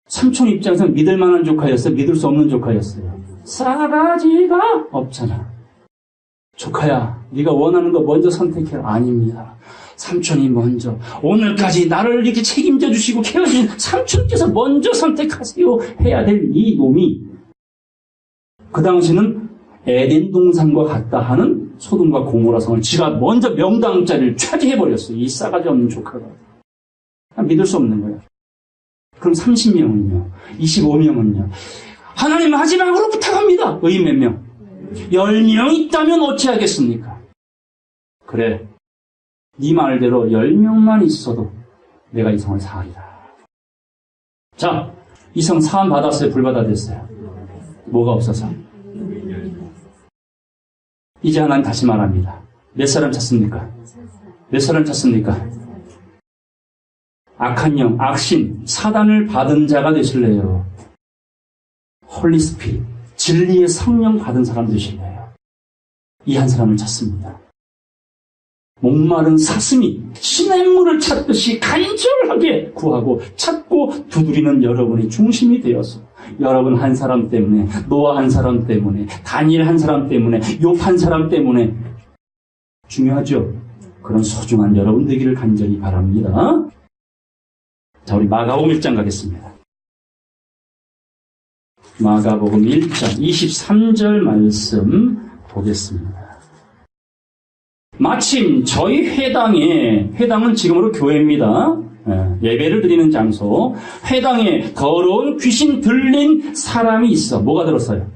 삼촌 입장에서 믿을 만한 조카였어요? 믿을 수 없는 조카였어요? 싸가지가 없잖아. 조카야, 네가 원하는 거 먼저 선택해라. 아닙니다. 삼촌이 먼저. 오늘까지 나를 이렇게 책임져 주시고 케어주신 삼촌께서 먼저 선택하세요. 해야 될 이 놈이 그 당시는 에덴 동산과 같다 하는 소돔과 고모라 성을 지가 먼저 명당 자리를 차지해버렸어요. 이 싸가지 없는 조카가. 믿을 수 없는 거예요. 그럼 30명은요? 25명은요? 하나님 마지막으로 부탁합니다. 의인 몇 명? 10명 있다면 어찌하겠습니까? 그래, 네 말대로 10명만 있어도 내가 이 성을 사하리라. 자, 이 성 사함 받았어요? 불받아 됐어요? 뭐가 없어서? 이제 하나님 다시 말합니다. 몇 사람 찾습니까? 몇 사람 찾습니까? 악한 영, 악신, 사단을 받은 자가 되실래요? 홀리스피릿, 진리의 성령 받은 사람 되실래요? 이 한 사람을 찾습니다. 목마른 사슴이 시냇물을 찾듯이 간절하게 구하고 찾고 두드리는 여러분의 중심이 되어서 여러분 한 사람 때문에, 노아 한 사람 때문에, 다니엘 한 사람 때문에, 욥 한 사람 때문에 중요하죠? 그런 소중한 여러분 되기를 간절히 바랍니다. 자, 우리 마가복음 1장 가겠습니다. 마가복음 1장 23절 말씀 보겠습니다. 마침 저희 회당은 지금으로 교회입니다. 예배를 드리는 장소. 회당에 더러운 귀신 들린 사람이 있어. 뭐가 들었어요?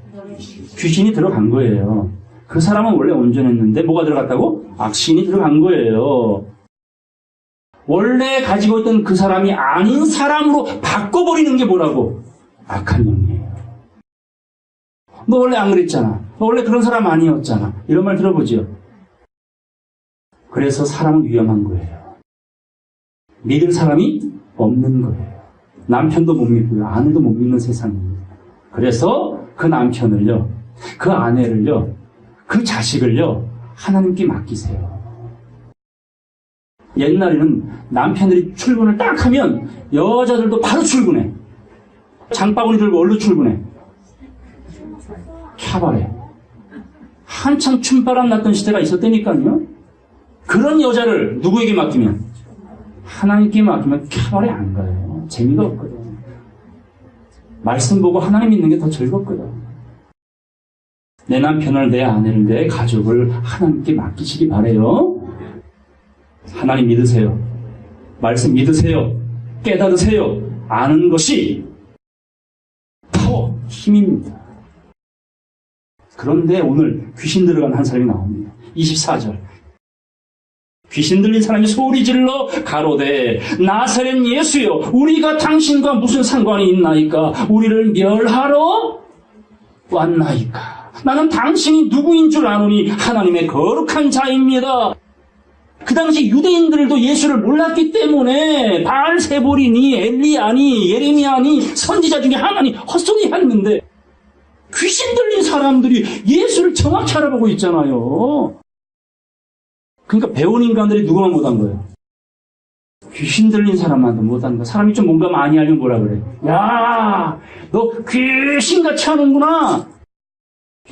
귀신이 들어간 거예요. 그 사람은 원래 온전했는데 뭐가 들어갔다고? 악신이 들어간 거예요. 원래 가지고 있던 그 사람이 아닌 사람으로 바꿔버리는 게 뭐라고? 악한 영이에요. 너 원래 안 그랬잖아. 너 원래 그런 사람 아니었잖아. 이런 말 들어보죠. 그래서 사람은 위험한 거예요. 믿을 사람이 없는 거예요. 남편도 못 믿고요. 아내도 못 믿는 세상입니다. 그래서 그 남편을요, 그 아내를요, 그 자식을요, 하나님께 맡기세요. 옛날에는 남편들이 출근을 딱 하면 여자들도 바로 출근해. 장바구니 들고 얼른 출근해. 캬바레. 한참 춤바람 났던 시대가 있었다니까요. 그런 여자를 누구에게 맡기면? 하나님께 맡기면 캬바레 안 가요. 재미가 없거든. 말씀 보고 하나님 믿는 게 더 즐겁거든. 내 남편을, 내 아내를, 내 가족을 하나님께 맡기시기 바래요. 하나님 믿으세요. 말씀 믿으세요. 깨달으세요. 아는 것이 파워, 힘입니다. 그런데 오늘 귀신 들어간 한 사람이 나옵니다. 24절. 귀신 들린 사람이 소리 질러 가로되 나사렛 예수여 우리가 당신과 무슨 상관이 있나이까? 우리를 멸하러 왔나이까? 나는 당신이 누구인 줄 아노니 하나님의 거룩한 자입니다. 그 당시 유대인들도 예수를 몰랐기 때문에 바알세볼이니 엘리야니 예레미야니 선지자 중에 하나니 헛소리 했는데 귀신 들린 사람들이 예수를 정확히 알아보고 있잖아요. 그러니까 배운 인간들이 누구만 못한 거예요? 귀신 들린 사람만도 못한 거야. 사람이 좀 뭔가 많이 알면 뭐라 그래? 야, 너 귀신같이 하는구나.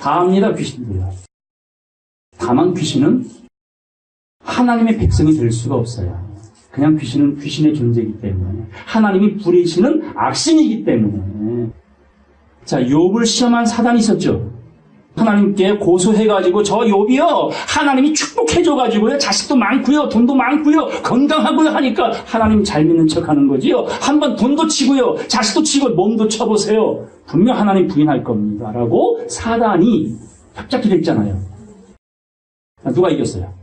다 압니다, 귀신들이요. 다만 귀신은 하나님의 백성이 될 수가 없어요. 그냥 귀신은 귀신의 존재이기 때문에. 하나님이 부리시는 악신이기 때문에. 자, 욥을 시험한 사단이 있었죠. 하나님께 고소해가지고 저 욥이요 하나님이 축복해줘가지고요 자식도 많고요 돈도 많고요 건강하고요 하니까 하나님 잘 믿는 척하는 거지요. 한번 돈도 치고요 자식도 치고 몸도 쳐보세요. 분명 하나님 부인할 겁니다 라고 사단이 협잡게 됐잖아요. 누가 이겼어요?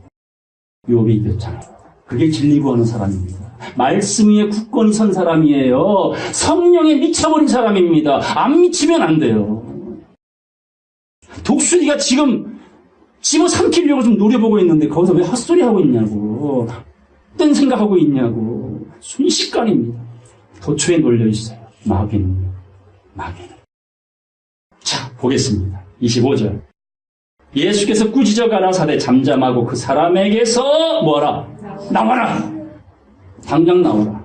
욥이 이겼잖아요. 그게 진리 구하는 사람입니다. 말씀 위에 굳건히 선 사람이에요. 성령에 미쳐버린 사람입니다. 안 미치면 안 돼요. 독수리가 지금 집어삼키려고 좀 노려보고 있는데 거기서 왜 헛소리 하고 있냐고. 어떤 생각하고 있냐고. 순식간입니다. 도초에 놀려있어요. 마귀는. 자, 보겠습니다. 25절. 예수께서 꾸짖어 가라사대 잠잠하고 그 사람에게서 뭐하라? 나와라. 당장 나와라.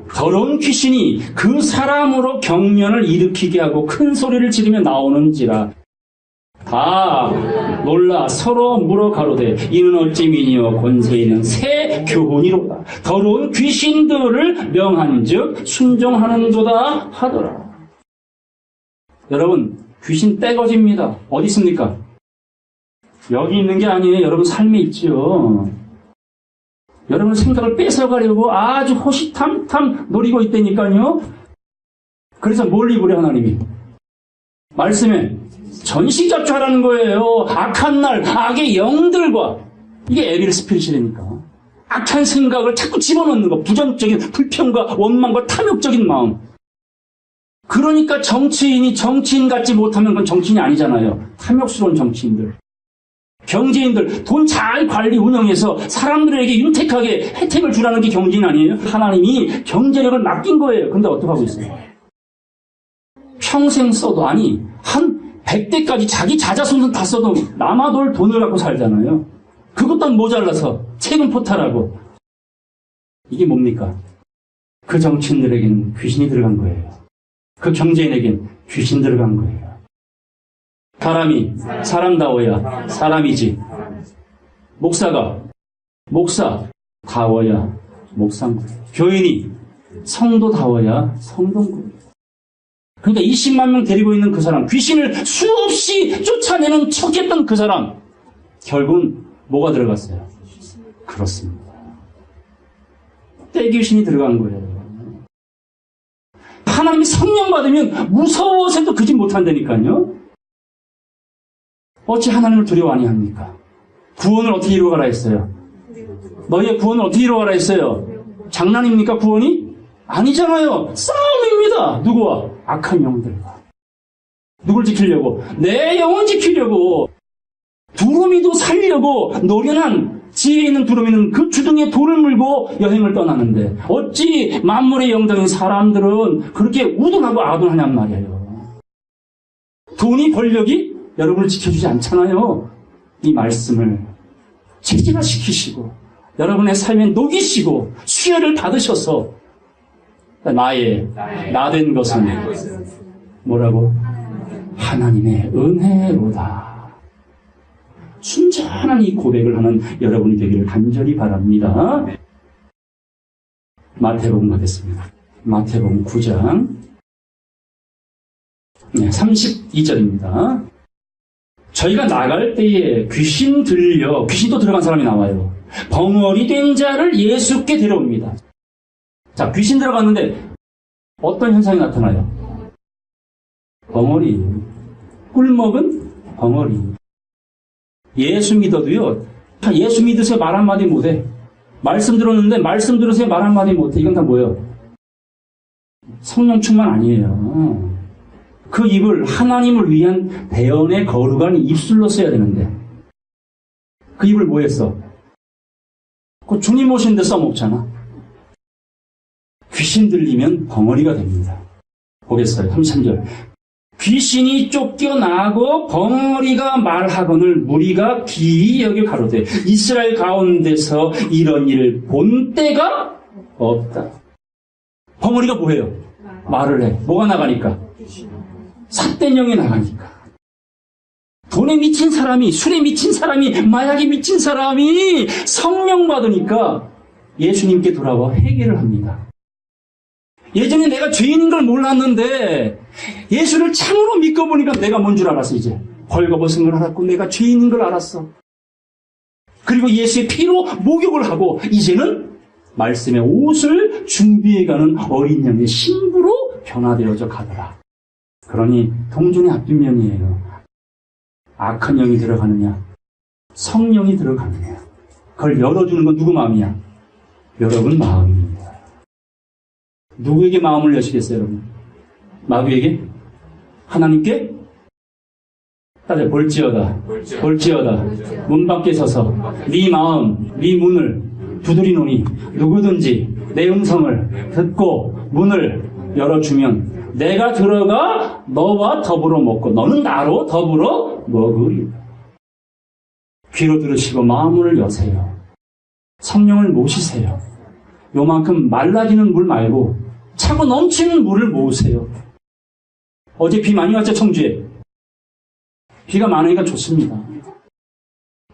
더러운 귀신이 그 사람으로 경련을 일으키게 하고 큰 소리를 지르며 나오는지라. 다 놀라 서로 물어 가로되 이는 어찌 미니어 권세 있는 새 교훈이로다. 더러운 귀신들을 명한즉 순종하는도다 하더라. 여러분 귀신 떼거집니다. 어디 있습니까? 여기 있는 게 아니에요. 여러분 삶에 있지요. 여러분 생각을 뺏어가려고 아주 호시탐탐 노리고 있다니까요. 그래서 뭘 입으려 하나님이? 말씀에 전시잡주하라는 거예요. 악한 날 악의 영들과 이게 에빌 스피릿이라니까. 악한 생각을 자꾸 집어넣는 거. 부정적인 불평과 원망과 탐욕적인 마음. 그러니까 정치인이 정치인 같지 못하면 그건 정치인이 아니잖아요. 탐욕스러운 정치인들. 경제인들 돈 잘 관리 운영해서 사람들에게 윤택하게 혜택을 주라는 게 경제인 아니에요? 하나님이 경제력을 맡긴 거예요. 근데 어떻게 하고 있어요? 평생 써도 아니 한 100대까지 자기 자자손손 다 써도 남아돌 돈을 갖고 살잖아요. 그것도 모자라서 세금 포탈하고. 이게 뭡니까? 그 정치인들에게는 귀신이 들어간 거예요. 그 경제인에게는 귀신 들어간 거예요. 사람이 사람다워야 사람이지. 목사가 목사다워야 목사인 거예요. 교인이 성도다워야 성도인 거예요. 그러니까 20만 명 데리고 있는 그 사람, 귀신을 수없이 쫓아내는 척했던 그 사람, 결국은 뭐가 들어갔어요? 그렇습니다. 떼귀신이 들어간 거예요. 하나님이 성령 받으면 무서워서도 그짓 못한다니까요. 어찌 하나님을 두려워 아니합니까? 구원을 어떻게 이루어가라 했어요? 너희의 구원을 어떻게 이루어가라 했어요? 장난입니까 구원이? 아니잖아요. 싸움입니다. 누구와? 악한 영들과. 누굴 지키려고? 내 영혼 지키려고. 두루미도 살려고 노련한 지혜 있는 두루미는 그 주둥이에 돌을 물고 여행을 떠나는데 어찌 만물의 영장인 사람들은 그렇게 우둔하고 아둔하냔 말이에요. 돈이 권력이 여러분을 지켜주지 않잖아요. 이 말씀을 체질화시키시고 여러분의 삶에 녹이시고 수혈을 받으셔서 나 된 것은 뭐라고? 하나님의 은혜로다. 순전한 이 고백을 하는 여러분이 되기를 간절히 바랍니다. 마태복음 가겠습니다. 마태복음 9장 32절입니다. 저희가 나갈 때에 귀신 들려, 귀신도 들어간 사람이 나와요. 벙어리 된 자를 예수께 데려옵니다. 자, 귀신 들어갔는데 어떤 현상이 나타나요? 벙어리. 꿀먹은 벙어리. 예수 믿어도요, 예수 믿으세요 말 한마디 못해. 말씀 들었는데 말씀 들으세요 말 한마디 못해. 이건 다 뭐예요? 성령 충만 아니에요. 그 입을 하나님을 위한 대언의 거룩한 입술로 써야 되는데 그 입을 뭐 했어? 그 주님 오시는데 써먹잖아. 귀신 들리면 벙어리가 됩니다. 보겠어요. 33절. 귀신이 쫓겨나고 벙어리가 말하거늘 무리가 기이 여겨 가로되 이스라엘 가운데서 이런 일을 본 때가 없다. 벙어리가 뭐해요? 말을 해. 뭐가 나가니까? 삿된 영이 나가니까. 돈에 미친 사람이, 술에 미친 사람이, 마약에 미친 사람이 성령 받으니까 예수님께 돌아와 회개를 합니다. 예전에 내가 죄인인 걸 몰랐는데 예수를 참으로 믿고 보니까 내가 뭔 줄 알았어. 이제 벌거벗은 걸 알았고 내가 죄인인 걸 알았어. 그리고 예수의 피로 목욕을 하고 이제는 말씀의 옷을 준비해가는 어린 양의 신부로 변화되어져 가더라. 그러니 동전의 앞뒷면이에요. 악한 영이 들어가느냐 성령이 들어가느냐, 그걸 열어주는 건 누구 마음이야? 여러분 마음입니다. 누구에게 마음을 여시겠어요, 여러분? 마귀에게? 하나님께? 따져, 볼지어다. 문 밖에 서서 네 마음, 네 문을 두드리노니 누구든지 내 음성을 듣고 문을 열어주면 내가 들어가 너와 더불어 먹고 너는 나로 더불어 먹으리라. 귀로 들으시고 마음을 여세요. 성령을 모시세요. 요만큼 말라지는 물 말고 차고 넘치는 물을 모으세요. 어제 비 많이 왔죠, 청주에? 비가 많으니까 좋습니다.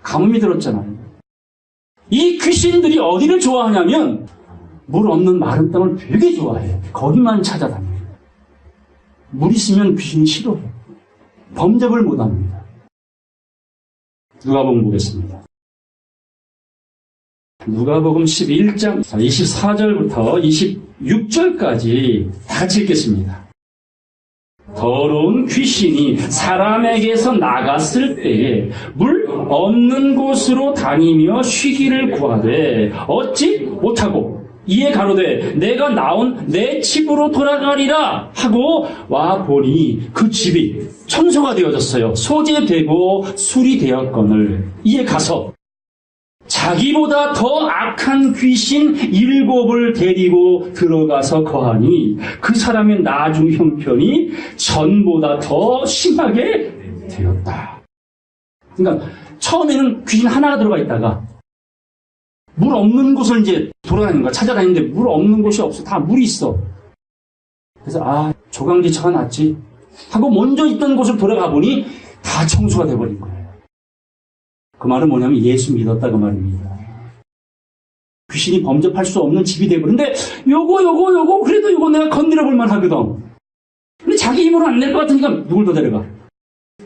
가뭄이 들었잖아요. 이 귀신들이 어디를 좋아하냐면 물 없는 마른 땅을 되게 좋아해요. 거기만 찾아다녀요. 물 있으면 귀신이 싫어해요. 범접을 못합니다. 누가복음 보겠습니다. 누가복음 11장 24절부터 26절까지 다 같이 읽겠습니다. 더러운 귀신이 사람에게서 나갔을 때에 물 없는 곳으로 다니며 쉬기를 구하되 얻지 못하고 이에 가로되 내가 나온 내 집으로 돌아가리라 하고 와 보니 그 집이 청소가 되어졌어요. 소재되고 수리되었거늘 이에 가서 자기보다 더 악한 귀신 7을 데리고 들어가서 거하니 그 사람의 나중 형편이 전보다 더 심하게 되었다. 그러니까 처음에는 귀신 하나가 들어가 있다가 물 없는 곳을 이제 돌아다니는 거야. 찾아다니는데 물 없는 곳이 없어. 다 물이 있어. 그래서 조강지처가 낫지 하고 먼저 있던 곳을 돌아가 보니 다 청소가 돼버린 거예요. 그 말은 뭐냐면 예수 믿었다 그 말입니다. 귀신이 범접할 수 없는 집이 되버렸는데 요거 그래도 요거 내가 건드려 볼만 하거든. 근데 자기 힘으로 안 낼 것 같으니까 누굴 더 데려가?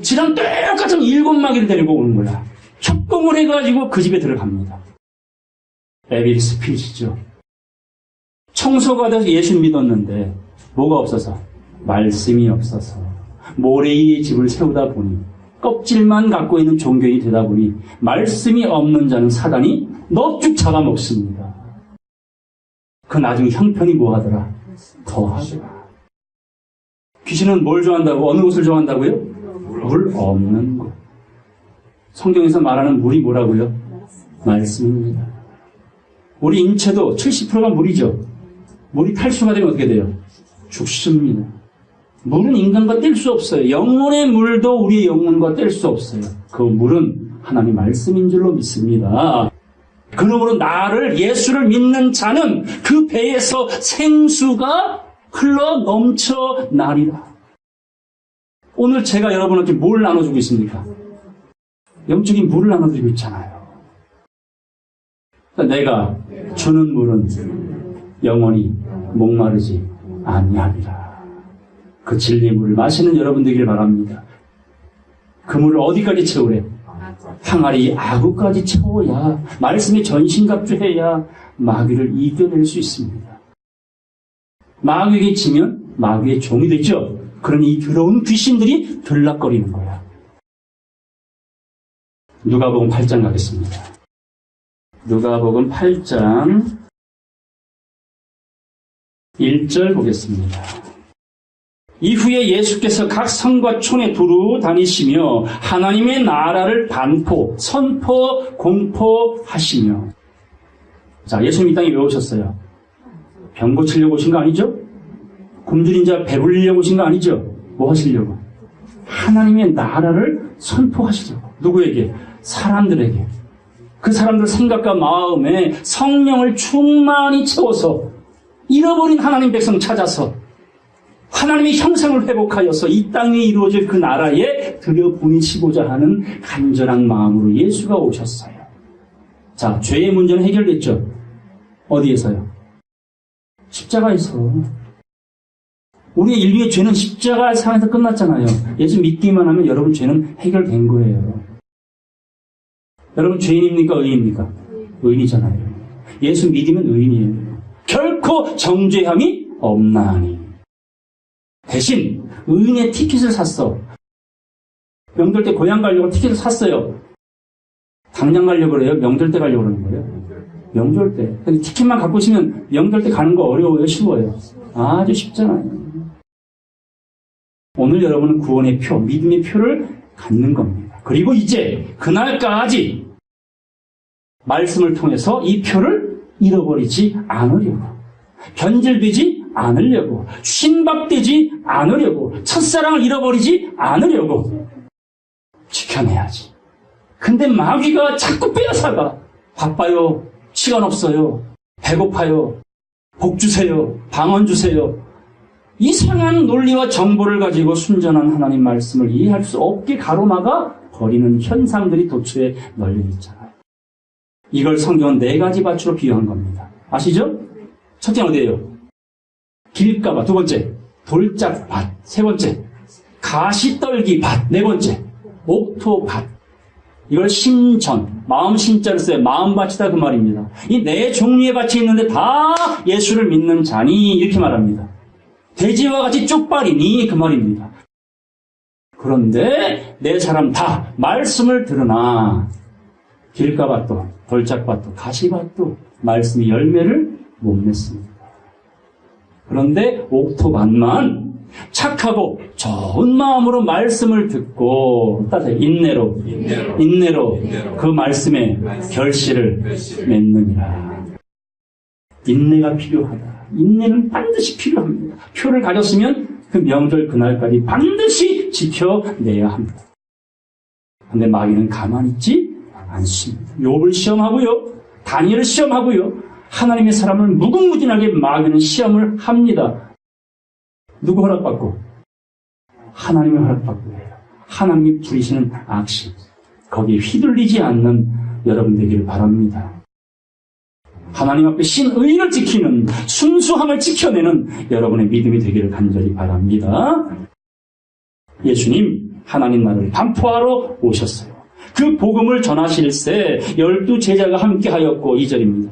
지랑 똑같은 7마귀를 데리고 오는 거야. 축복을 해가지고 그 집에 들어갑니다. 에빌 스피릿이죠. 청소가 돼서 예수 믿었는데 뭐가 없어서? 말씀이 없어서 모래 위에 집을 세우다 보니 껍질만 갖고 있는 종교인이 되다 보니 말씀이 없는 자는 사단이 넙죽 잡아먹습니다. 그 나중에 형편이 뭐하더라? 더하더라. 귀신은 뭘 좋아한다고? 어느 곳을 좋아한다고요? 물 없는 곳. 성경에서 말하는 물이 뭐라고요? 말씀입니다. 우리 인체도 70%가 물이죠. 물이 탈수가 되면 어떻게 돼요? 죽습니다. 물은 인간과 뗄 수 없어요. 영혼의 물도 우리의 영혼과 뗄 수 없어요. 그 물은 하나님 말씀인 줄로 믿습니다. 그러므로 나를, 예수를 믿는 자는 그 배에서 생수가 흘러 넘쳐 나리라. 오늘 제가 여러분한테 뭘 나눠주고 있습니까? 영적인 물을 나눠드리고 있잖아요. 내가 주는 물은 영원히 목마르지 아니하리라. 그 진리의 물을 마시는 여러분 되기를 바랍니다. 그 물을 어디까지 채우래? 항아리 아구까지 채워야, 말씀에 전신갑주해야 마귀를 이겨낼 수 있습니다. 마귀에게 지면 마귀의 종이 되죠. 그러니 이 더러운 귀신들이 들락거리는 거야. 누가복음 8장 가겠습니다. 누가복음 8장 1절 보겠습니다. 이후에 예수께서 각 성과 촌에 두루 다니시며 하나님의 나라를 선포, 공포하시며. 자, 예수님 이 땅에 왜 오셨어요? 병 고치려고 오신 거 아니죠? 굶주린 자 배불리려고 오신 거 아니죠? 뭐 하시려고? 하나님의 나라를 선포하시려고. 누구에게? 사람들에게. 그 사람들 생각과 마음에 성령을 충만히 채워서 잃어버린 하나님 백성 찾아서 하나님의 형상을 회복하여서 이 땅에 이루어질 그 나라에 들여보내시고자 하는 간절한 마음으로 예수가 오셨어요. 자, 죄의 문제는 해결됐죠? 어디에서요? 십자가에서. 우리의 인류의 죄는 십자가 상에서 끝났잖아요. 예수 믿기만 하면 여러분 죄는 해결된 거예요. 여러분 죄인입니까? 의인입니까? 의인이잖아요. 예수 믿으면 의인이에요. 결코 정죄함이 없나니. 대신 의인의 티켓을 샀어. 명절 때 고향 가려고 티켓을 샀어요. 당장 가려고 그래요? 명절 때 가려고 그러는 거예요? 명절 때. 근데 티켓만 갖고 있으면 명절 때 가는 거 어려워요? 쉬워요? 아주 쉽잖아요. 오늘 여러분은 구원의 표, 믿음의 표를 갖는 겁니다. 그리고 이제 그날까지 말씀을 통해서 이 표를 잃어버리지 않으려고, 변질되지 않으려고, 신박되지 않으려고, 첫사랑을 잃어버리지 않으려고 지켜내야지. 근데 마귀가 자꾸 빼앗아가. 바빠요, 시간 없어요, 배고파요, 복 주세요, 방언 주세요. 이상한 논리와 정보를 가지고 순전한 하나님 말씀을 이해할 수 없게 가로막아 버리는 현상들이 도처에 널려 있잖아요. 이걸 성경은 4가지 밭으로 비유한 겁니다. 아시죠? 첫째는 어디예요? 길가밭. 두 번째, 돌짝밭. 세 번째, 가시떨기밭. 네 번째, 옥토밭. 이걸 심전, 마음 심자를 써요. 마음밭이다 그 말입니다. 이 4종류의 밭이 있는데 다 예수를 믿는 자니 이렇게 말합니다. 돼지와 같이 쪽발이니 그 말입니다. 그런데 4사람 다 말씀을 들으나 길가밭도 돌짝밭도 가시밭도 말씀이 열매를 못 맺습니다. 그런데 옥토밭만 착하고 좋은 마음으로 말씀을 듣고 인내로 그 말씀에 결실을 맺느니라. 인내가 필요하다. 인내는 반드시 필요합니다. 표를 가졌으면 그 명절 그날까지 반드시 지켜내야 합니다. 그런데 마귀는 가만히 있지 않습니다. 욥을 시험하고요, 다니엘을 시험하고요, 하나님의 사람을 무궁무진하게 마귀는 시험을 합니다. 누구 허락받고? 하나님의 허락받고 해요. 하나님이 부리시는 악신, 거기에 휘둘리지 않는 여러분 되기를 바랍니다. 하나님 앞에 신의를 지키는, 순수함을 지켜내는 여러분의 믿음이 되기를 간절히 바랍니다. 예수님, 하나님 나라를 반포하러 오셨어요. 그 복음을 전하실세 12 제자가 함께하였고 2절입니다.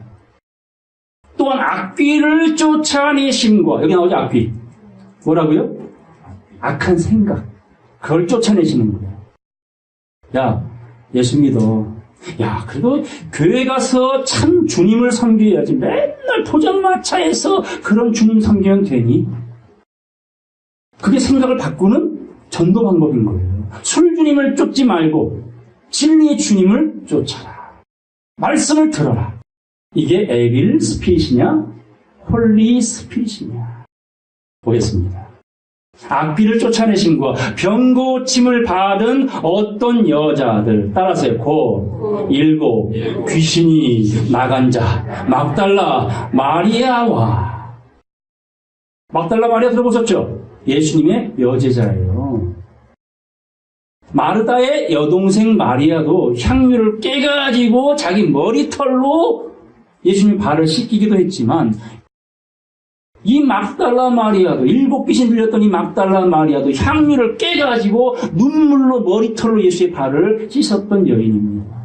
또한 악귀를 쫓아내심과 여기 나오죠 악귀. 뭐라고요? 악한 생각. 그걸 쫓아내시는 거예요. 야 예수 믿어. 야 그래도 교회 가서 참 주님을 섬겨야지. 맨날 포장마차에서 그런 주님 섬기면 되니? 그게 생각을 바꾸는 전도 방법인 거예요. 술 주님을 쫓지 말고 진리의 주님을 쫓아라. 말씀을 들어라. 이게 에빌 스피릿이냐 홀리 스피릿이냐 보겠습니다. 악귀를 쫓아내심과 병 고침을 받은 어떤 여자들 따라서요. 곧 7 귀신이 나간 자 막달라 마리아와 막달라 마리아 들어보셨죠? 예수님의 여제자예요. 마르다의 여동생 마리아도 향유를 깨가지고 자기 머리털로 예수님 발을 씻기기도 했지만 이 막달라 마리아도 7 귀신 들렸던 이 막달라 마리아도 향유를 깨가지고 눈물로 머리털로 예수의 발을 씻었던 여인입니다.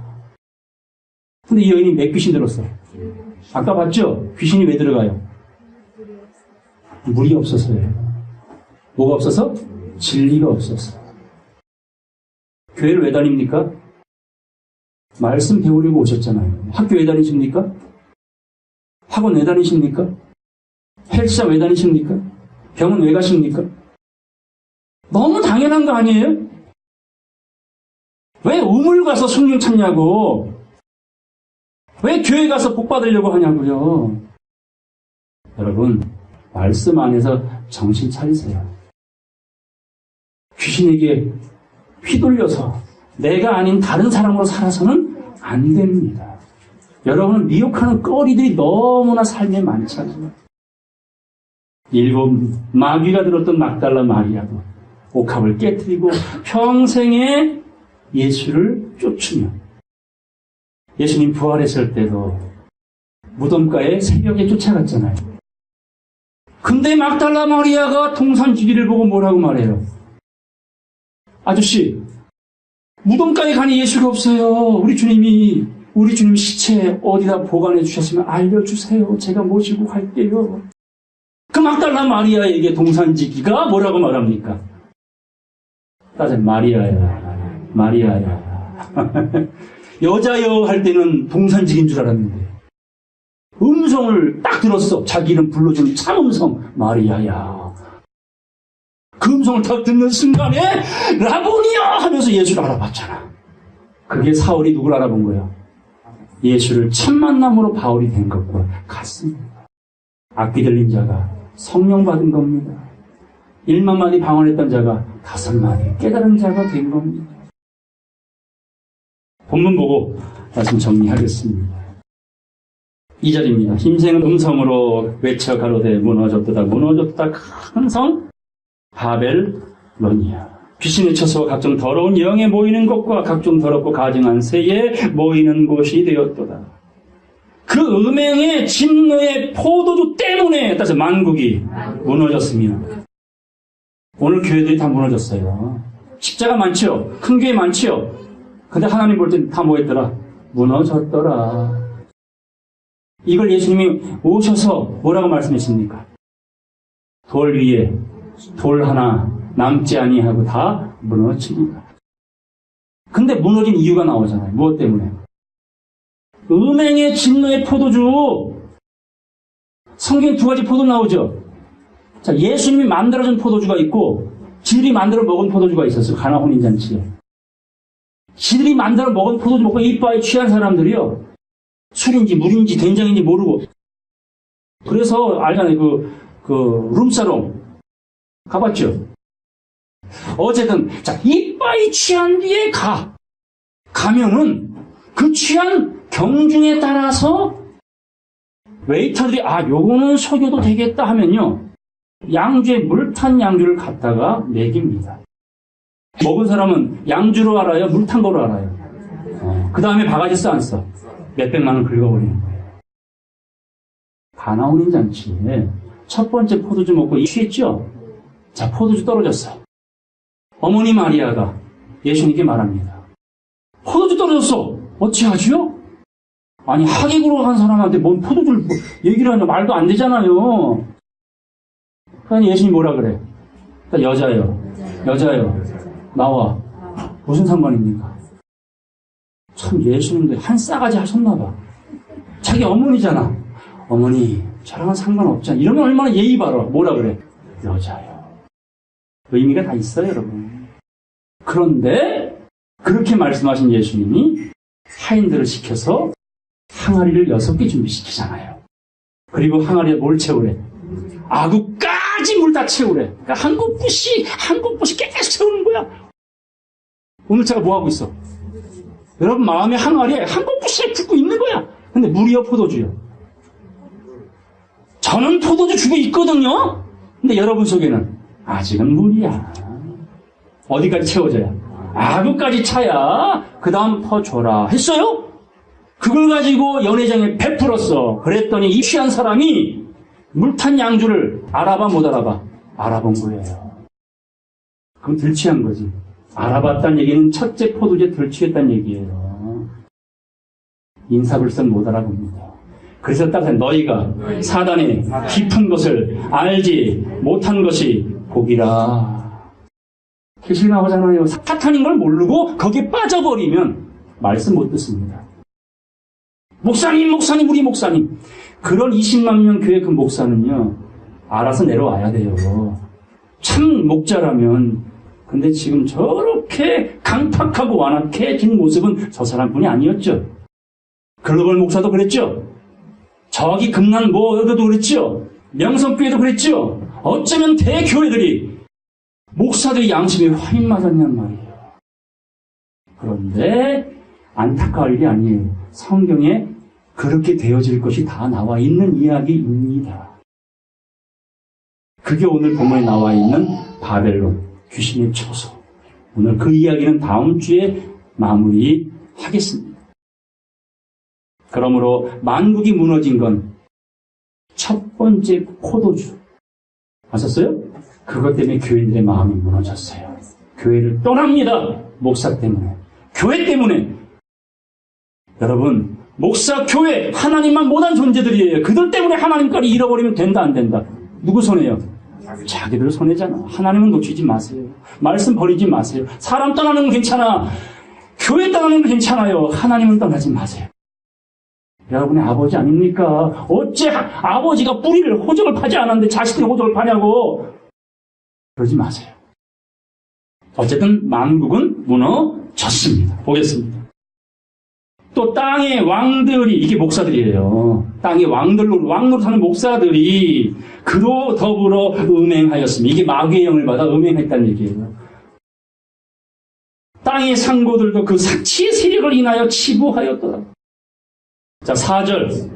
근데 이 여인이 몇 귀신 들었어? 아까 봤죠? 귀신이 왜 들어가요? 물이 없어서예요. 뭐가 없어서? 진리가 없어서. 교회를 왜 다닙니까? 말씀 배우려고 오셨잖아요. 학교 왜 다니십니까? 학원 왜 다니십니까? 헬스장 왜 다니십니까? 병원 왜 가십니까? 너무 당연한 거 아니에요? 왜 우물 가서 성령 찾냐고? 왜 교회 가서 복 받으려고 하냐고요? 여러분, 말씀 안에서 정신 차리세요. 귀신에게 휘둘려서 내가 아닌 다른 사람으로 살아서는 안 됩니다. 여러분은 미혹하는 거리들이 너무나 삶에 많잖아요. 7 마귀가 들었던 막달라 마리아도 옥합을 깨뜨리고 평생에 예수를 쫓으며 예수님 부활했을 때도 무덤가에 새벽에 쫓아갔잖아요. 근데 막달라 마리아가 동산지기를 보고 뭐라고 말해요? 아저씨, 무덤가에 가니 예수가 없어요. 우리 주님 시체 어디다 보관해 주셨으면 알려주세요. 제가 모시고 갈게요. 그 막달라 마리아에게 동산지기가 뭐라고 말합니까? 따져 마리아야, 마리아야. 여자여 할 때는 동산지기인 줄 알았는데 음성을 딱 들었어. 자기 이름 불러주는 참음성 마리아야. 그 음성을 딱 듣는 순간에 라보니야 하면서 예수를 알아봤잖아. 그게 사울이 누굴 알아본 거야? 예수를 첫 만남으로 바울이 된 것과 같습니다. 악귀 들린 자가 성령 받은 겁니다. 1만 마디 방언했던 자가 5마디 깨달은 자가 된 겁니다. 본문 보고 말씀 정리하겠습니다. 2절입니다. 힘센 음성으로 외쳐 가로되 무너졌도다 무너졌도다 큰 성 바벨론이야. 귀신이 쳐서 각종 더러운 영에 모이는 곳과 각종 더럽고 가증한 새에 모이는 곳이 되었도다. 그 음행의 진노의 포도주 때문에 따라서 만국이 무너졌습니다. 오늘 교회들이 다 무너졌어요. 십자가 많죠? 큰 교회 많죠? 근데 하나님 볼 땐 다 뭐했더라? 무너졌더라. 이걸 예수님이 오셔서 뭐라고 말씀했습니까? 돌 위에 돌 하나 남지 아니하고 다 무너지리라. 근데 무너진 이유가 나오잖아요. 무엇 때문에? 음행의 진노의 포도주. 성경에 2가지 포도 나오죠. 자, 예수님이 만들어준 포도주가 있고 지들이 만들어 먹은 포도주가 있었어요. 가나 혼인잔치에. 지들이 만들어 먹은 포도주 먹고 이빠에 취한 사람들이요. 술인지 물인지 된장인지 모르고. 그래서 알잖아요. 룸사롱 가봤죠? 어쨌든 자 이빠이 취한 뒤에 가면은 그 취한 경중에 따라서 웨이터들이 요거는 속여도 되겠다 하면요 양주에 물 탄 양주를 갖다가 먹입니다. 먹은 사람은 양주로 알아요? 물 탄 거로 알아요? 그 다음에 바가지 써 안 써? 몇백만 원 긁어버리는 거예요. 가나 혼인잔치에 첫 번째 포도주 먹고 취했죠? 자, 포도주 떨어졌어. 어머니 마리아가 예수님께 말합니다. 포도주 떨어졌어. 어찌하지요? 아니, 하객으로 간 사람한테 뭔 포도주를 얘기를 하냐. 말도 안 되잖아요. 그러니 예수님이 뭐라 그래? 여자요. 나와. 무슨 상관입니까? 참 예수님도 한 싸가지 하셨나봐. 자기 어머니잖아. 어머니, 저랑은 상관없잖아. 이러면 얼마나 예의 바라. 뭐라 그래? 여자요. 의미가 다 있어요, 여러분. 그런데 그렇게 말씀하신 예수님이 하인들을 시켜서 항아리를 6개 준비시키잖아요. 그리고 항아리에 뭘 채우래? 아구까지 물 다 채우래. 그러니까 한 곳씩 계속 채우는 거야. 오늘 제가 뭐 하고 있어? 여러분 마음의 항아리에 한 곳씩 붓고 있는 거야. 근데 물이요, 포도주요? 저는 포도주 주고 있거든요. 근데 여러분 속에는 아직은 물이야. 어디까지 채워져야? 아구까지 차야 그 다음 퍼줘라 했어요? 그걸 가지고 연회장에 베풀었어. 그랬더니 이 취한 사람이 물탄 양주를 알아봐 못 알아봐? 알아본 거예요. 그럼 들취한 거지. 알아봤다는 얘기는 첫째 포도주에 들취했다는 얘기예요. 인사불선 못 알아봅니다. 그래서 딱 너희가 사단의 깊은 것을 알지 못한 것이 복이라. 계시 나오잖아요. 사탄인 걸 모르고 거기에 빠져버리면 말씀 못 듣습니다. 목사님, 우리 목사님. 그런 20만 명 교회 그 목사는요, 알아서 내려와야 돼요. 참 목자라면. 근데 지금 저렇게 강팍하고 완악해진 모습은 저 사람뿐이 아니었죠. 글로벌 목사도 그랬죠. 저기 금난 뭐여도 그랬죠. 명성교회도 그랬죠. 어쩌면 대교회들이 목사들이 양심에 화인 맞았냔 말이에요. 그런데 안타까울 일이 아니에요. 성경에 그렇게 되어질 것이 다 나와 있는 이야기입니다. 그게 오늘 본문에 나와 있는 바벨론, 귀신의 처소. 오늘 그 이야기는 다음 주에 마무리하겠습니다. 그러므로 만국이 무너진 건 첫 번째 포도주. 아셨어요? 그것 때문에 교인들의 마음이 무너졌어요. 교회를 떠납니다. 목사 때문에. 교회 때문에. 여러분, 목사, 교회, 하나님만 못한 존재들이에요. 그들 때문에 하나님까지 잃어버리면 된다, 안 된다? 누구 손해요? 자기들 손해잖아. 하나님은 놓치지 마세요. 말씀 버리지 마세요. 사람 떠나는 건 괜찮아. 교회 떠나는 건 괜찮아요. 하나님은 떠나지 마세요. 여러분의 아버지 아닙니까? 어째 아버지가 뿌리를 호적을 파지 않았는데 자식들이 호적을 파냐고. 그러지 마세요. 어쨌든 만국은 무너졌습니다. 보겠습니다. 또 땅의 왕들이, 이게 목사들이에요. 땅의 왕노로 사는 목사들이 그로 더불어 음행하였습니다. 이게 마귀의 영을 받아 음행했다는 얘기예요. 땅의 상고들도 그 사치의 세력을 인하여 치부하였더라. 자, 4절,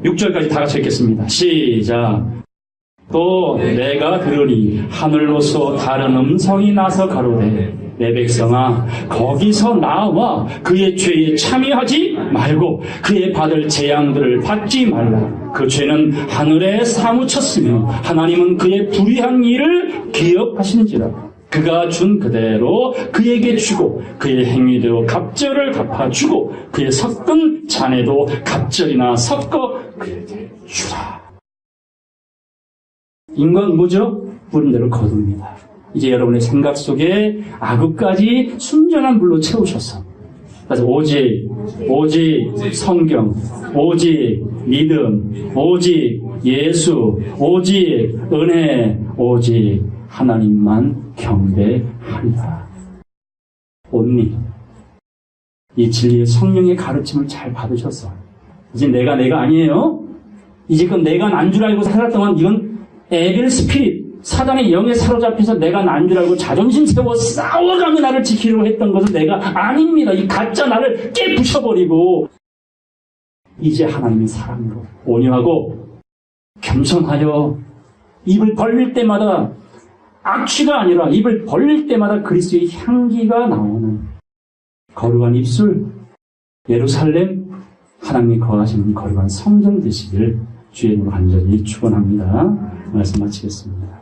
6절까지 다 같이 읽겠습니다. 시작. 또 내가 들으니 하늘로서 다른 음성이 나서 가로되 내 백성아 거기서 나와 그의 죄에 참여하지 말고 그의 받을 재앙들을 받지 말라. 그 죄는 하늘에 사무쳤으며 하나님은 그의 불의한 일을 기억하신지라. 그가 준 그대로 그에게 주고 그의 행위대로 갑절을 갚아주고 그의 섞은 잔에도 갑절이나 섞어 그에게 주라. 인간 뭐죠? 뿌린 대로 거둡니다. 이제 여러분의 생각 속에 아구까지 순전한 물로 채우셔서 그래서 오직 성경, 오직 믿음, 오직 예수, 오직 은혜, 오직 하나님만 경배하리라. 온리 이 진리의 성령의 가르침을 잘 받으셔서 이제 내가 아니에요. 이제껏 내가 난 줄 알고 살았던 이건 에빌 스피릿, 사단의 영에 사로잡혀서 내가 난 줄 알고 자존심 세워 싸워가며 나를 지키려고 했던 것은 내가 아닙니다. 이 가짜 나를 깨부셔버리고 이제 하나님의 사랑으로 온유하고 겸손하여 입을 벌릴 때마다 악취가 아니라 입을 벌릴 때마다 그리스도의 향기가 나오는 거룩한 입술, 예루살렘, 하나님이 거하시는 거룩한 성전 되시길 주의 이름으로 간절히 축원합니다. 말씀 마치겠습니다.